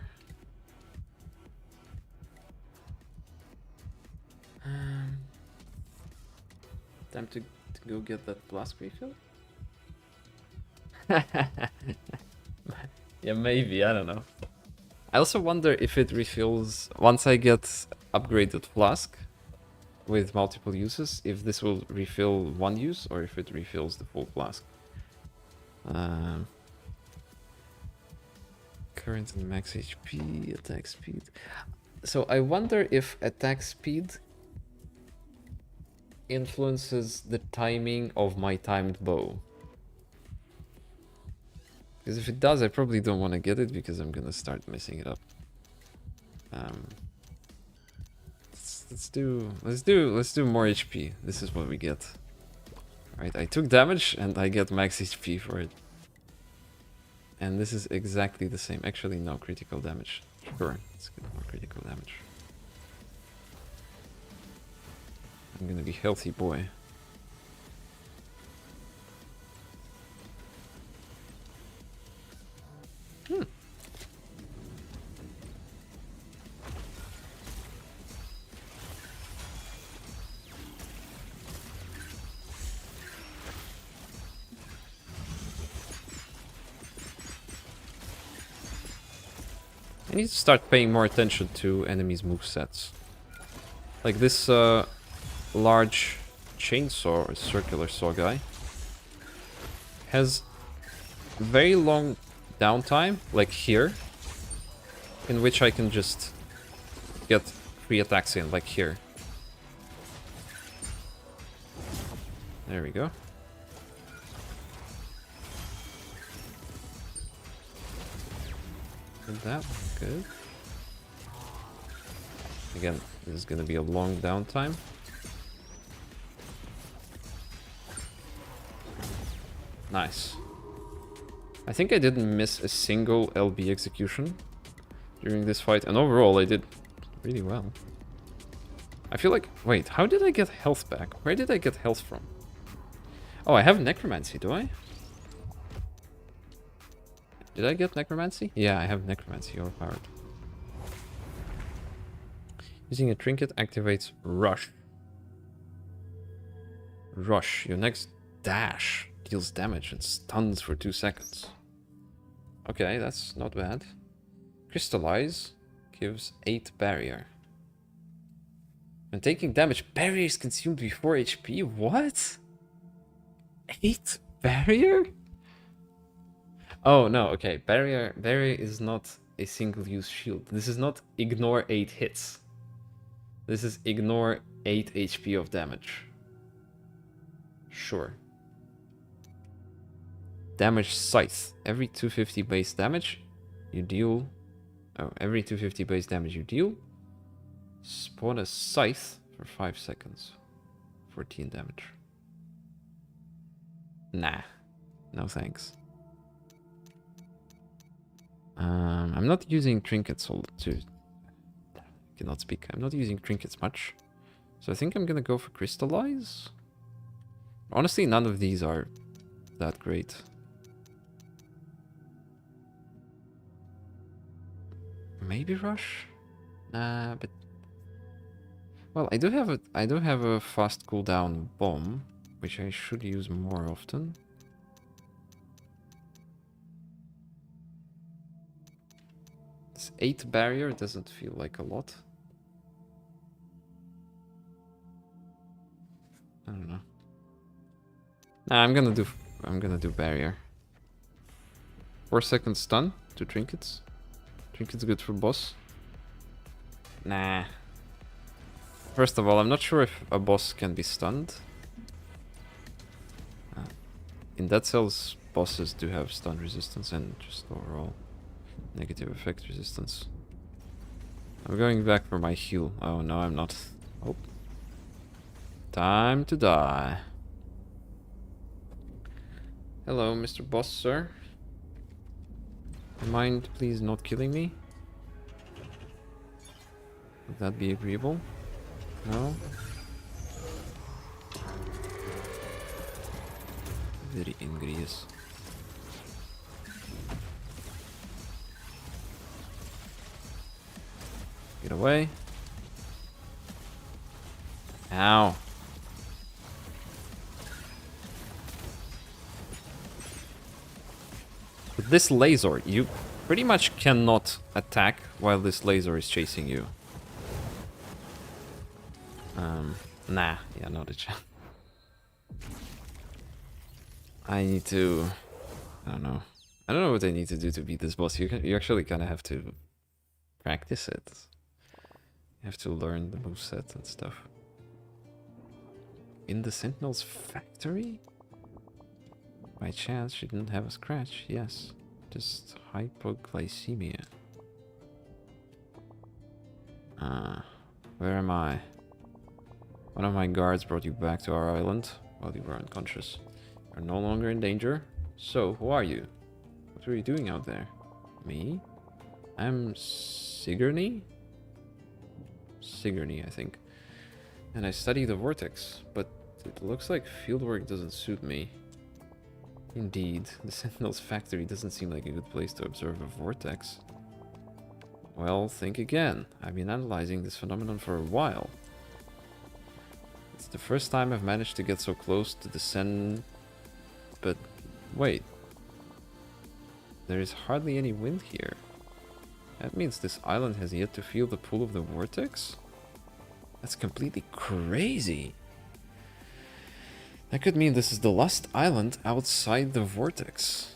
time to go get that flask refill? Yeah, maybe, I don't know. I also wonder if it refills... once I get upgraded flask with multiple uses, if this will refill 1 use or if it refills the full flask. Current and max HP, attack speed. So I wonder if attack speed influences the timing of my timed bow. Because if it does, I probably don't want to get it because I'm gonna start messing it up. let's do more HP. This is what we get. Right, I took damage and I get max HP for it. And this is exactly the same. Actually, no, critical damage. Sure, let's get more critical damage. I'm gonna be healthy boy. I need to start paying more attention to enemies' movesets. Like this large chainsaw or circular saw guy has very long downtime, like here, in which I can just get free attacks in, like here. There we go. Did that one good. Again, this is gonna be a long downtime. Nice. I think I didn't miss a single LB execution during this fight, and overall I did really well. I feel like... Wait, how did I get health back? Where did I get health from? Oh, I have Necromancy, do I? Did I get Necromancy? Yeah, I have Necromancy overpowered. Using a trinket activates Rush. Rush. Your next dash deals damage and stuns for 2 seconds. Okay, that's not bad. Crystallize gives 8 barrier. When taking damage, barrier is consumed before HP? What? 8 barrier? Oh, no, okay. Barrier is not a single-use shield. This is not ignore 8 hits. This is ignore 8 HP of damage. Sure. Damage Scythe. Every 250 base damage you deal... Oh, every 250 base damage you deal, spawn a Scythe for 5 seconds. 14 damage. Nah. No thanks. I'm not using trinkets cannot speak. I'm not using trinkets much. So I think I'm gonna go for Crystallize. Honestly, none of these are that great. Maybe Rush? Nah, but... Well, I do have a fast cooldown bomb, which I should use more often. This 8 barrier doesn't feel like a lot. I don't know. Nah, I'm gonna do barrier. 4 second stun to trinkets. Trinkets good for boss. Nah. First of all, I'm not sure if a boss can be stunned. In Dead Cells, bosses do have stun resistance and just overall negative effect resistance. I'm going back for my heal. Oh no, I'm not. Oh. Time to die. Hello, Mr. Boss, sir. Mind please not killing me? Would that be agreeable? No? Very angry, yes. Get away. Ow. With this laser, you pretty much cannot attack while this laser is chasing you. Nah, yeah, not a chance. I need to... I don't know. I don't know what I need to do to beat this boss. You actually kind of have to practice it. You have to learn the moveset and stuff. In the Sentinel's factory? By chance, she didn't have a scratch. Yes. Just hypoglycemia. Where am I? One of my guards brought you back to our island while you were unconscious. You're no longer in danger. So, who are you? What were you doing out there? Me? I'm Sigourney? Sigourney, I think. And I study the vortex, but it looks like fieldwork doesn't suit me. Indeed, the Sentinel's factory doesn't seem like a good place to observe a vortex. Well, think again. I've been analyzing this phenomenon for a while. It's the first time I've managed to get so close to the Sen... But, wait. There is hardly any wind here. That means this island has yet to feel the pull of the vortex? That's completely crazy. That could mean this is the last island outside the vortex.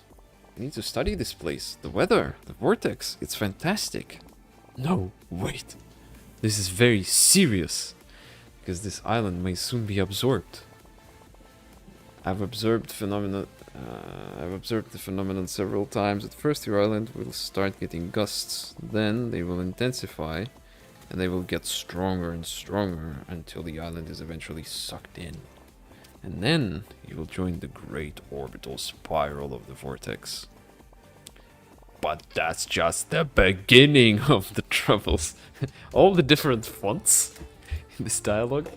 I need to study this place. The weather, the vortex, it's fantastic. No, wait. This is very serious. Because this island may soon be absorbed. I've observed the phenomenon several times. At first your island will start getting gusts. Then they will intensify. And they will get stronger and stronger until the island is eventually sucked in. And then you will join the great orbital spiral of the vortex. But that's just the beginning of the troubles. All the different fonts in this dialogue.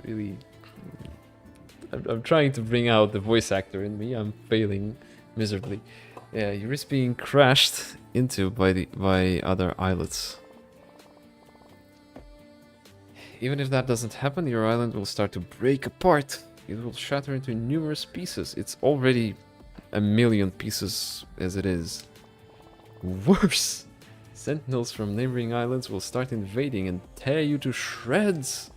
Really... I'm trying to bring out the voice actor in me. I'm failing miserably. Yeah, you risk being crashed into by other islets. Even if that doesn't happen, your island will start to break apart. It will shatter into numerous pieces. It's already a million pieces as it is. Worse! Sentinels from neighboring islands will start invading and tear you to shreds.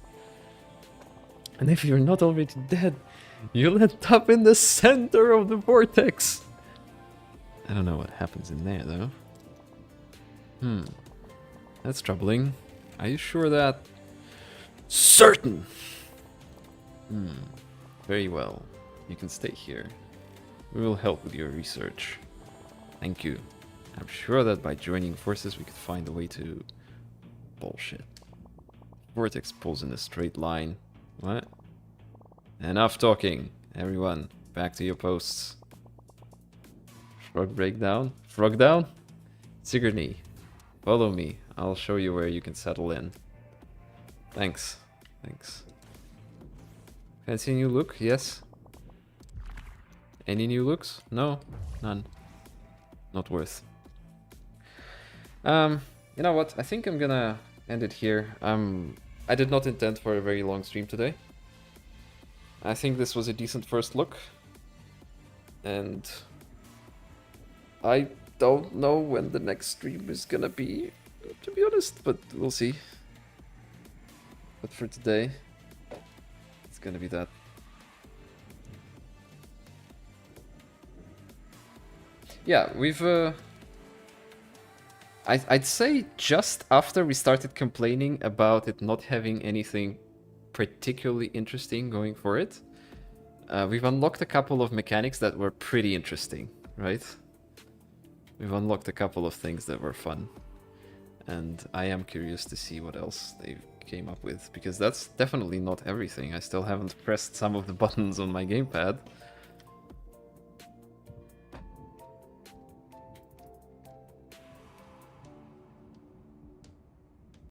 And if you're not already dead, you'll end up in the center of the vortex. I don't know what happens in there, though. That's troubling. Are you sure that... Certain! Very well. You can stay here. We will help with your research. Thank you. I'm sure that by joining forces we could find a way to... Bullshit. Vortex pulls in a straight line. What? Enough talking. Everyone, back to your posts. Frog breakdown? Frog down? Sigourney, follow me. I'll show you where you can settle in. Thanks. Thanks. Fancy a new look? Yes. Any new looks? No? None. Not worth. You know what? I think I'm gonna end it here. I did not intend for a very long stream today. I think this was a decent first look. And I don't know when the next stream is gonna be, to be honest, but we'll see. But for today, it's gonna be that. Yeah, we've... I'd say just after we started complaining about it not having anything particularly interesting going for it, we've unlocked a couple of mechanics that were pretty interesting, right? We've unlocked a couple of things that were fun. And I am curious to see what else they came up with, because that's definitely not everything. I still haven't pressed some of the buttons on my gamepad.